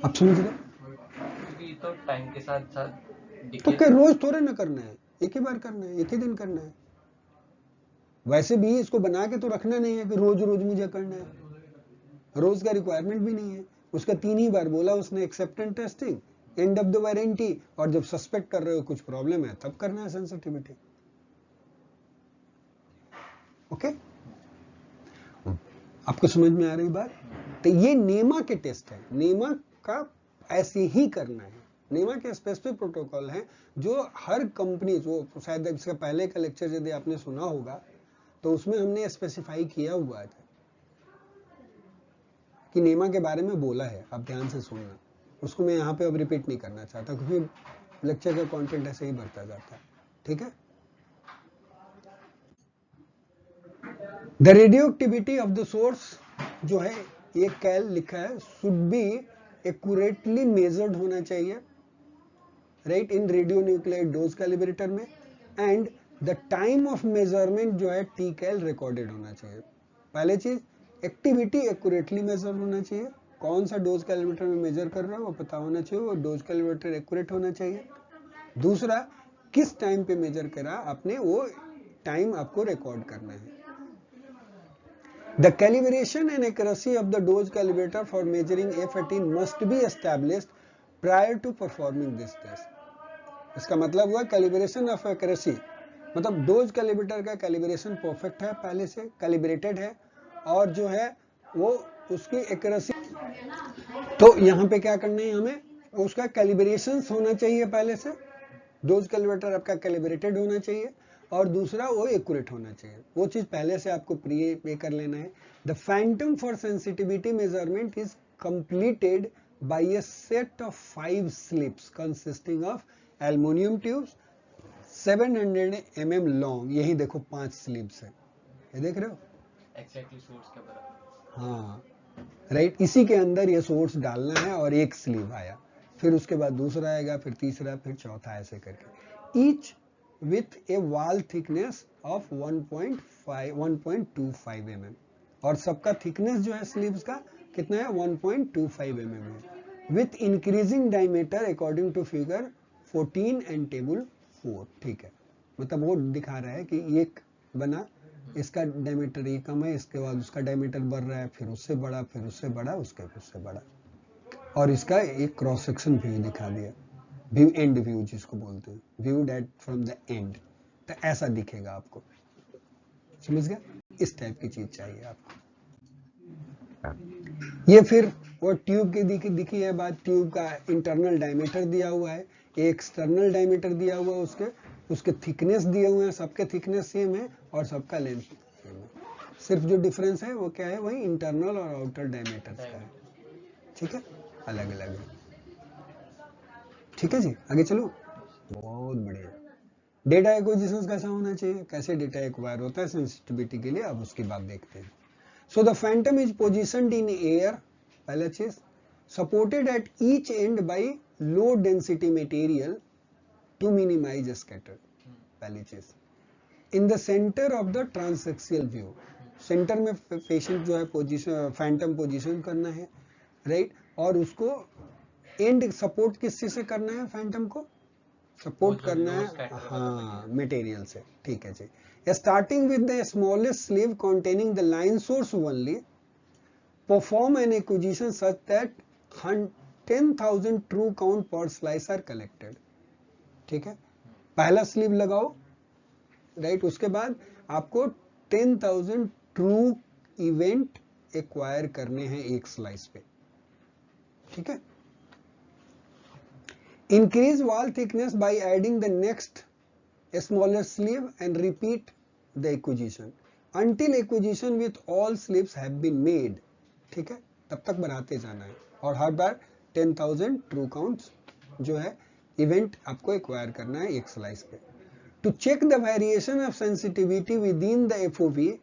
आप समझ रहे, क्योंकि तो टाइम के साथ साथ तो क्या रोज थोड़े ना करना है, एक ही बार करना है, एक ही दिन करना है। वैसे भी इसको बना के तो रखना नहीं है कि रोज रोज मुझे करना है, रोज का रिक्वायरमेंट भी नहीं है। उसका 3 ही बार बोला उसने, acceptance testing, end of the warranty, और जब सस्पेक्ट कर रहे हो कुछ प्रॉब्लम है तब करना है सेंसिटिविटी। ओके, आपको समझ में आ रही बात? तो ये नेमा के टेस्ट है, नेमा का ऐसे ही करना है। नेमा के स्पेसिफिक प्रोटोकॉल है जो हर कंपनी, जो शायद इसका पहले का लेक्चर यदि आपने सुना होगा तो उसमें हमने स्पेसिफाई किया हुआ था कि नेमा के बारे में बोला है, आप ध्यान से सुनना। उसको मैं यहाँ पे अब रिपीट नहीं करना चाहता क्योंकि लेक्चर का कंटेंट ऐसे ही बढ़ता जाता है। ठीक है, the radioactivity of the source जो है ये कैल लिखा है, शुड बी एक्यूरेटली मेजर्ड होना चाहिए, right, in radionuclide dose calibrator में, and the time of measurement जो है टी कैल रिकॉर्डेड होना चाहिए। पहले चीज एक्टिविटी एक्यूरेटली मेजर होना चाहिए, कौन सा डोज कैलिब्रेटर में मेजर कर रहा है वो पता होना चाहिए, वो डोज कैलिब्रेटर एक्यूरेट होना चाहिए। दूसरा, किस टाइम पे मेजर करा आपने वो टाइम आपको रिकॉर्ड करना है। The calibration and accuracy of the dose calibrator for measuring F18 must be established prior to performing this test। इसका मतलब हुआ कैलिब्रेशन ऑफ एक्यूरेसी, मतलब डोज कैलिब्रेटर का कैलिब्रेशन परफेक्ट है, पहले से कैलिब्रेटेड है, और जो है वो उसकी एक्यूरेसी, तो यहाँ पे क्या करना है, हमें उसका कैलिब्रेशन होना चाहिए पहले से, डोज कैलिब्रेटर आपका कैलिब्रेटेड होना चाहिए, और दूसरा वो एक्यूरेट होना चाहिए, वो चीज पहले से आपको पे कर लेना है। The Phantom for sensitivity measurement is completed by a set of 5 slips consisting of aluminium tubes 700 mm long. यही देखो 5 स्लिप्स है, ये देख रहे हो एक्जेक्टली सोर्स के बराबर। हाँ राइट, इसी के अंदर ये सोर्स डालना है और एक स्लीव आया, फिर उसके बाद दूसरा आएगा, फिर तीसरा, फिर चौथा, ऐसे करके, each with a wall thickness of 1.25 mm, और सबका थिकनेस जो है स्लीव्स का कितना है, 1.25 mm है, with increasing diameter according to figure 14 and table 4, ठीक है, मतलब वो दिखा रहा है कि ये बना, इसका डायमीटर ये कम है, इसके बाद उसका डायमीटर बढ़ रहा है, फिर उससे बड़ा, फिर उससे बड़ा, उससे बड़ा, और इसका एक क्रॉस सेक्शन व्यू दिखा दिया, व्यू एंड व्यू जिसको बोलते हैं, view date from the end, तो ऐसा दिखेगा आपको, समझ गया? इस टाइप की चीज चाहिए आपको। ये फिर वो ट्यूब की दिखी है बात, ट्यूब का इंटरनल डायमीटर दिया हुआ है, एक्सटर्नल डायमीटर दिया हुआ है, उसके थिकनेस दिए हुए हैं, सबके थिकनेस सेम है और सबका लेंथ सेम है, सिर्फ जो डिफरेंस है वो क्या है, वही इंटरनल और आउटर डायमीटर का है, ठीक है, अलग अलग है, ठीक है जी, आगे चलो। बहुत बढ़िया। डेटा एक्विजिशन कैसा होना चाहिए, कैसे डेटा एक्वायर होता है सेंसिटिविटी के लिए, अब उसकी बात देखते हैं। So the phantom is positioned in air, पहला चीज, supported at each end by low density material to minimize scatter, पहली चीज। In the center of the transaxial view, centre में पेशेंट जो है पोजीशन, फैंटम पोजीशन करना है, राइट, और उसको एंड सपोर्ट किस चीज से करना है, फैंटम को सपोर्ट करना है, हाँ, मटेरियल से, ठीक है जी। Starting with the smallest sleeve containing the line source only, perform an acquisition such that 10,000 true count per slice are collected, ठीक है, पहला स्लीव लगाओ, राइट, उसके बाद आपको 10,000 ट्रू इवेंट एक्वायर करने हैं एक स्लाइस पे, ठीक है। Increase wall thickness by adding the next smaller sleeve and repeat the acquisition until acquisition with all sleeves have been made, ठीक है, तब तक बढ़ाते जाना है और हर बार 10,000 ट्रू काउंट्स जो है इवेंट आपको एक्वायर करना है एक स्लाइस पे। To check the variation of sensitivity within the FOV,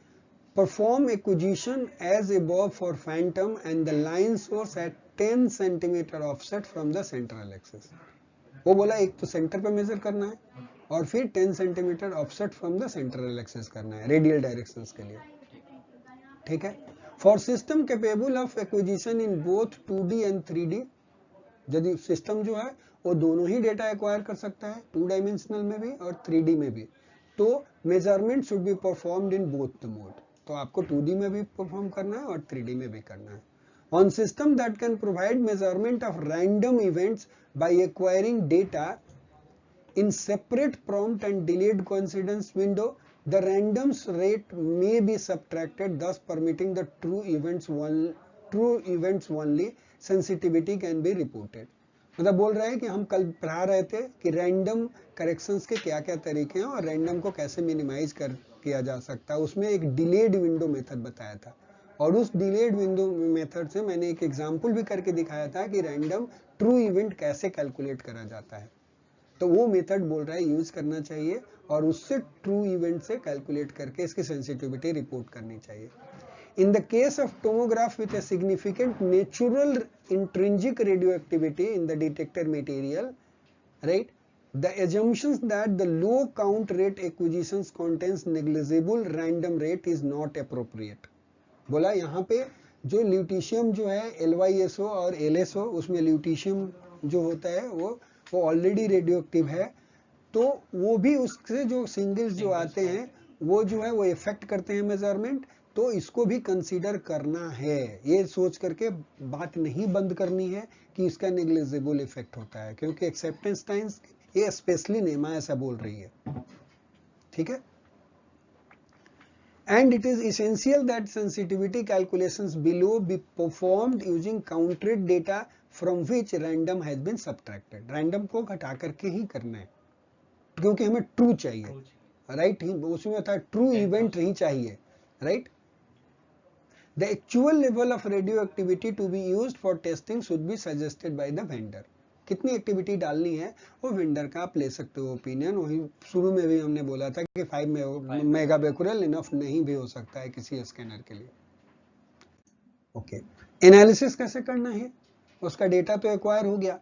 perform acquisition as above for phantom and the line source at 10 cm offset from the central axis. वो बोला एक तो सेंटर पे मेजर करना है और फिर 10 centimetre offset from the central axis करना है रेडियल डायरेक्शंस के लिए, ठीक है। For system capable of acquisition in both 2D and 3D, यदि सिस्टम जो है वो दोनों ही डेटा एक्वायर कर सकता है, 2 डायमेंशनल में भी और 3D में भी, तो measurement should be performed in both the mode, तो आपको 2D में भी परफॉर्म करना है और 3D में भी करना है। On system that can provide measurement of random events by acquiring data in separate prompt and delayed coincidence window, the random's rate may be subtracted, thus permitting the true events only sensitivity can be reported. मतलब बोल रहा है कि हम कल पढ़ा रहे थे कि रैंडम करेक्शंस के क्या क्या तरीके हैं और रैंडम को कैसे मिनिमाइज किया जा सकता है, उसमें एक डिलेड विंडो मेथड बताया था और उस डिलेड विंडो मेथड से मैंने एक एग्जांपल भी करके दिखाया था कि रैंडम ट्रू इवेंट कैसे कैलकुलेट करा जाता है, तो वो मेथड बोल रहा है यूज करना चाहिए और उससे ट्रू इवेंट से कैलकुलेट करके इसकी सेंसिटिविटी रिपोर्ट करनी चाहिए। In the case of tomograph with a significant natural intrinsic radioactivity in the detector material, right, the assumptions that the low count rate acquisitions contains negligible random rate is not appropriate. बोला यहाँ पे जो ल्यूटीशियम जो है LYSO और LSO, उसमें ल्यूटीशियम जो होता है वो ऑलरेडी रेडियोएक्टिव है, तो वो भी उससे जो सिंगल्स जो आते हैं वो जो है वो इफेक्ट करते हैं मेजरमेंट, तो इसको भी कंसीडर करना है, ये सोच करके बात नहीं बंद करनी है कि इसका नेग्लिजिबल इफेक्ट होता है, क्योंकि एक्सेप्टेंस टाइम्स ये स्पेशली नेमा ऐसा बोल रही है, ठीक है। And it is essential that sensitivity calculations below be performed using counted data from which random has been subtracted. Random को घटा करके ही करना है क्योंकि हमें ट्रू चाहिए, राइट, उसमें था ट्रू इवेंट नहीं चाहिए, right. The actual level of radioactivity to be used for testing should be suggested by the vendor. कितनी एक्टिविटी डालनी है वो वेंडर का आप ले सकते हो ओपिनियन, वही शुरू में भी हमने बोला था कि 5 मेगाबेक्यूरेल इनफ नहीं भी हो सकता है किसी स्कैनर के लिए, ओके। एनालिसिस कैसे करना है, उसका डेटा तो एक्वायर हो गया,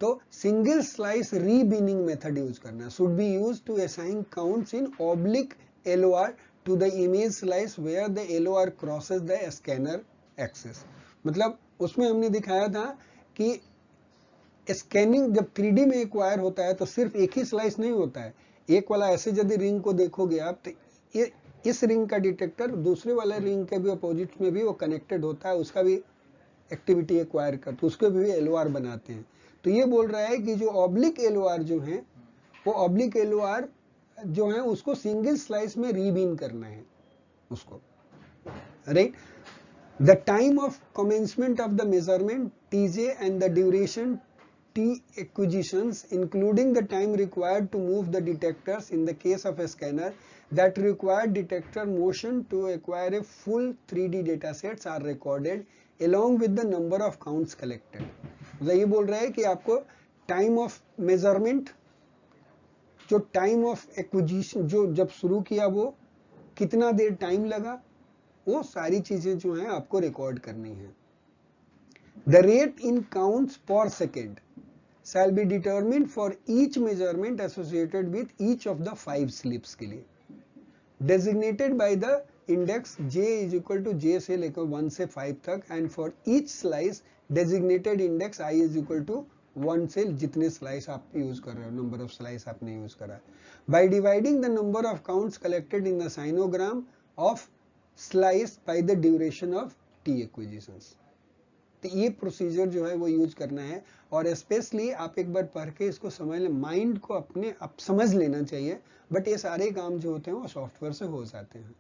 तो single slice rebinning method use करना, should be used to assign counts in oblique LOR to the image slice where the LOR crosses the scanner axis। मतलब उसमें हमने दिखाया था कि स्कैनिंग जब 3D में एक्वायर होता है तो सिर्फ एक ही स्लाइस नहीं होता है, एक वाला ऐसे यदि रिंग को देखोगे आप तो ये इस रिंग का डिटेक्टर दूसरे वाले रिंग के भी अपोजिट में भी वो कनेक्टेड होता है, उसका भी एक्टिविटी एक्वायर करते, उसके भी एलओआर बनाते हैं। तो ये बोल रहा है कि जो ऑब्लिक एलओआर जो है वो ऑब्लिक एलओआर जो है उसको सिंगल स्लाइस में रीबीन करना है उसको, right. The time of commencement of the measurement TJ and the duration T acquisitions, including the time required to move the detectors in the case of a scanner that required detector motion to acquire a full 3D data sets are recorded along with the number of counts collected. मतलब ये बोल रहा है कि आपको टाइम ऑफ मेजरमेंट, जो टाइम ऑफ एक्विजिशन जो जब शुरू किया वो कितना देर टाइम लगा, वो सारी चीजें जो हैं आपको रिकॉर्ड करनी है। द रेट इन काउंट्स पर second shall be determined for each measurement associated with each of the 5 slips के लिए, designated by the index j is equal to j से लेकर 1 से 5 तक, and for each slice designated index I is equal to 1 से जितने slice आप यूज कर रहे हो, number of slice आपने यूज करा, by dividing the number of counts collected in the sinogram of slice by the duration of t acquisitions। तो ये प्रोसीजर जो है वो यूज करना है, और स्पेशली आप एक बार पढ़ के इसको समझ ले, माइंड को अपने आप समझ लेना चाहिए, बट ये सारे काम जो होते हैं वो सॉफ्टवेयर से हो जाते हैं।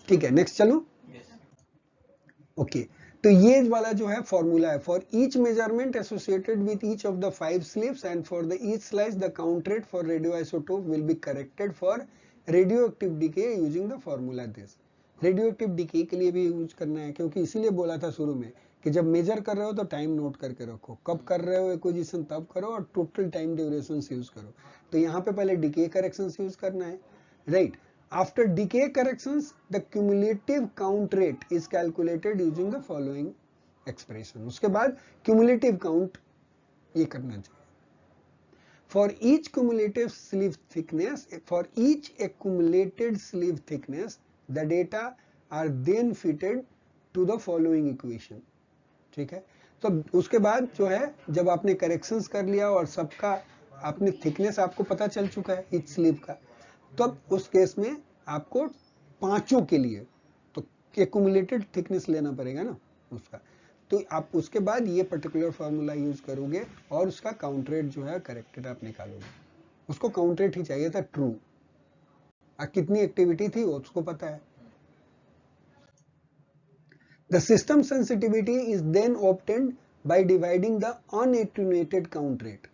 ठीक है, नेक्स्ट चलो। ओके, तो ये वाला जो है फॉर्मूला है, for each measurement associated with each of the 5 slips and for the each slice the count rate for radioisotope will be corrected for radioactive decay using the formula this. Radioactive decay के लिए भी यूज करना है, क्योंकि इसीलिए बोला था शुरू में कि जब मेजर कर रहे हो तो टाइम नोट करके रखो, कब कर रहे हो एक्विजिशन तब करो, और टोटल टाइम ड्यूरेशन यूज करो। तो यहाँ पे पहले डीके करेक्शंस यूज करना है, right. After decay corrections the cumulative count rate is calculated using the following expression. उसके बाद क्यूमुलेटिव काउंट ये करना चाहिए। For each cumulative sleeve thickness, for each accumulated sleeve thickness the data are then fitted to the following equation। ठीक है, तो उसके बाद जो है जब आपने करेक्शंस कर लिया और सबका आपने थिकनेस आपको पता चल चुका है इच स्लीव का, तब तो उस केस में आपको पांचों के लिए तो एक्यूमुलेटेड थिकनेस लेना पड़ेगा ना उसका, तो आप उसके बाद ये पर्टिकुलर फार्मूला यूज करोगे और उसका काउंट रेट जो है करेक्टेड आप निकालोगे। उसको काउंट रेट ही चाहिए था ट्रू, कितनी एक्टिविटी थी वो उसको पता है। The system sensitivity is then obtained by dividing the unattenuated count rate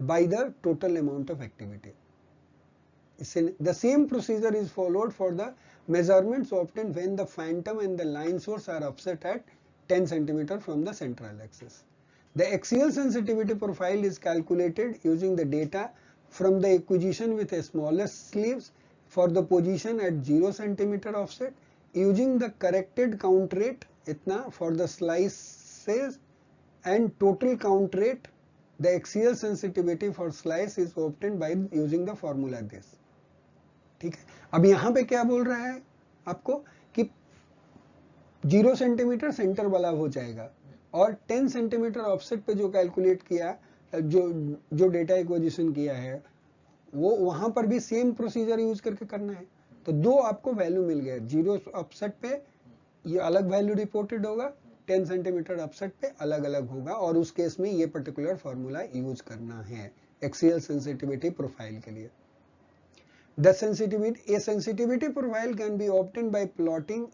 by the total amount of activity. The same procedure is followed for the measurements obtained when the phantom and the line source are offset at 10 cm from the central axis. The axial sensitivity profile is calculated using the data from the acquisition with the smallest sleeves for the position at 0 cm offset, using the corrected count rate इतना for the slices and total count rate. The axial sensitivity for slice is obtained by using the formula this। ठीक है, अब यहाँ पे क्या बोल रहा है आपको कि 0 सेंटीमीटर सेंटर वाला हो जाएगा, और 10 सेंटीमीटर ऑफसेट पे जो कैलकुलेट किया, जो डेटा एक्विजिशन किया है वो वहां पर भी सेम प्रोसीजर यूज करके करना है। तो दो आपको वैल्यू मिल गया, 0 ऑफसेट पे ये अलग वैल्यू रिपोर्टेड होगा, 10 सेंटीमीटर अपसेट पे अलग अलग होगा, और उस केस में ये पर्टिकुलर फॉर्मूला यूज करना है एक्सियल सेंसिटिविटी प्रोफाइल के लिए। The sensitivity, A sensitivity profile can be obtained by plotting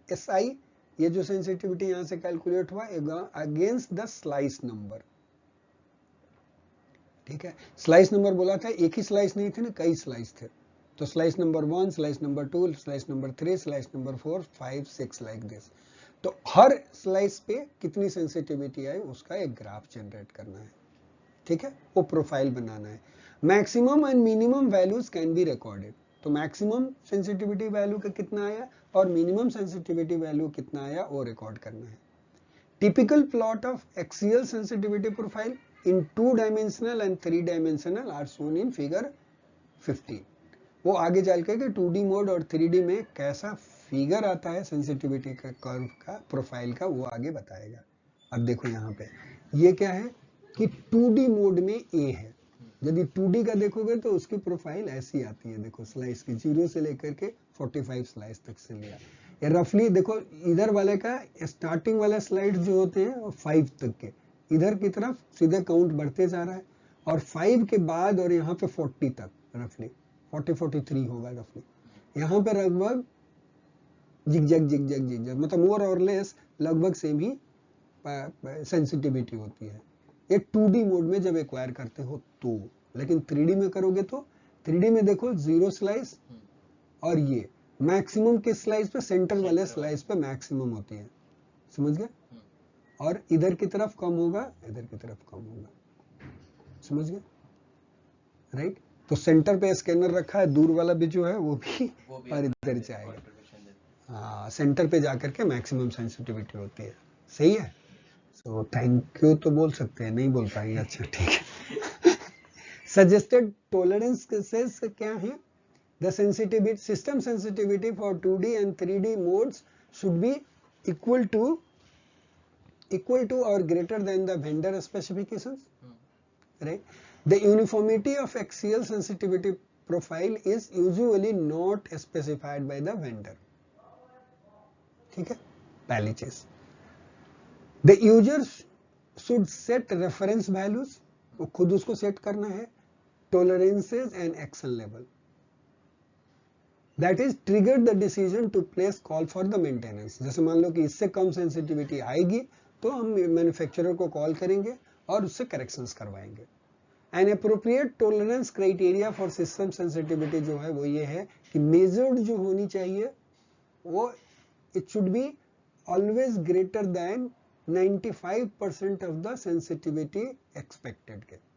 SI, ये जो सेंसिटिविटी यहां से कैलकुलेट हुआ अगेंस्ट द स्लाइस नंबर। ठीक है, स्लाइस नंबर बोला था, एक ही स्लाइस नहीं थे ना, कई स्लाइस थे, तो slice number 1, slice number 2, slice number 3, slice number 4, 5, 6 like this. तो हर स्लाइस पे कितनी सेंसिटिविटी आई उसका एक ग्राफ जनरेट करना है। ठीक है, वो प्रोफाइल बनाना है। Maximum and minimum values can be recorded, तो मैक्सिमम सेंसिटिविटी वैल्यू का कितना आया और मिनिमम सेंसिटिविटी वैल्यू कितना आया वो रिकॉर्ड करना है। Typical plot of axial sensitivity profile in 2 dimensional and 3 dimensional are shown in figure 15। वो आगे चल के 2D मोड और 3D में कैसा फिगर आता है सेंसिटिविटी का कर्व का प्रोफाइल का, वो आगे बताएगा। अब देखो यहाँ पे ये क्या है कि 2D मोड में ए है। यदि 2D का देखोगे तो उसकी प्रोफाइल ऐसी आती है, देखो स्लाइस की 0 से लेकर के 45 स्लाइस तक से लिया। ये रफली देखो इधर वाले का स्टार्टिंग वाला स्लाइड जो होते हैं वो 5 तक के, इधर की तरफ सीधे काउंट बढ़ते जा रहा है, और 5 के बाद और यहाँ पे 40 तक रफली 43 होगा रफली। यहाँ पे लगभग जिग मतलब मोर और लेस लगभग सेम ही सेंसिटिविटी होती है। ये 2D मोड में जब एक्वायर करते हो तो, लेकिन 3D में करोगे तो 3D में देखो 0 स्लाइस और ये मैक्सिमम के स्लाइस पे, सेंटर वाले स्लाइस पे मैक्सिमम होती है, समझ गए? और इधर की तरफ कम होगा, इधर की तरफ कम होगा, समझ गए? राइट। तो सेंटर पे स्कैनर रखा है, दूर वाला भी जो है वो भी और इधर जाएगा। हाँ, सेंटर पे जाकर के मैक्सिमम सेंसिटिविटी होती है। सही है। सो थैंक यू तो बोल सकते हैं, नहीं बोल पाएंगे, अच्छा ठीक है। सजेस्टेड टॉलरेंस क्या है? The sensitivity, system sensitivity for 2D and 3D modes should be equal to or greater than the vendor specifications, right? The uniformity of axial sensitivity profile is usually not specified by the vendor. ठीक है, पहली चीज। The user should set reference values, वो खुद उसको सेट करना है, tolerances and action level. That is triggered the decision to place call for the maintenance. जैसे मान लो कि इससे कम सेंसिटिविटी आएगी तो हम मैन्युफैक्चरर को कॉल करेंगे और उससे करेक्शंस करवाएंगे। An appropriate tolerance criteria for system sensitivity जो है वो ये है कि measured जो होनी चाहिए वो it should be always greater than 95% of the sensitivity expected के।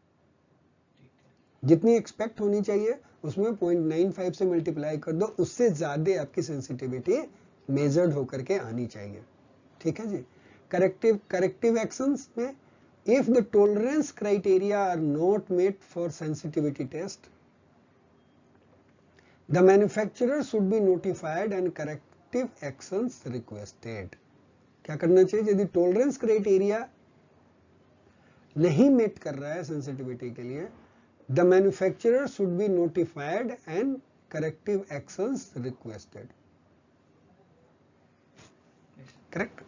जितनी एक्सपेक्ट होनी चाहिए उसमें 0.95 से मल्टीप्लाई कर दो, उससे ज्यादा आपकी सेंसिटिविटी मेजर्ड होकर के आनी चाहिए। ठीक है जी। करेक्टिव एक्शंस में, if the tolerance criteria are not met for sensitivity test, the manufacturer should be notified and corrective actions requested. क्या करना चाहिए? यदि टॉलरेंस क्राइटेरिया नहीं मेट कर रहा है सेंसिटिविटी के लिए, the manufacturer should be notified and corrective actions requested. Correct?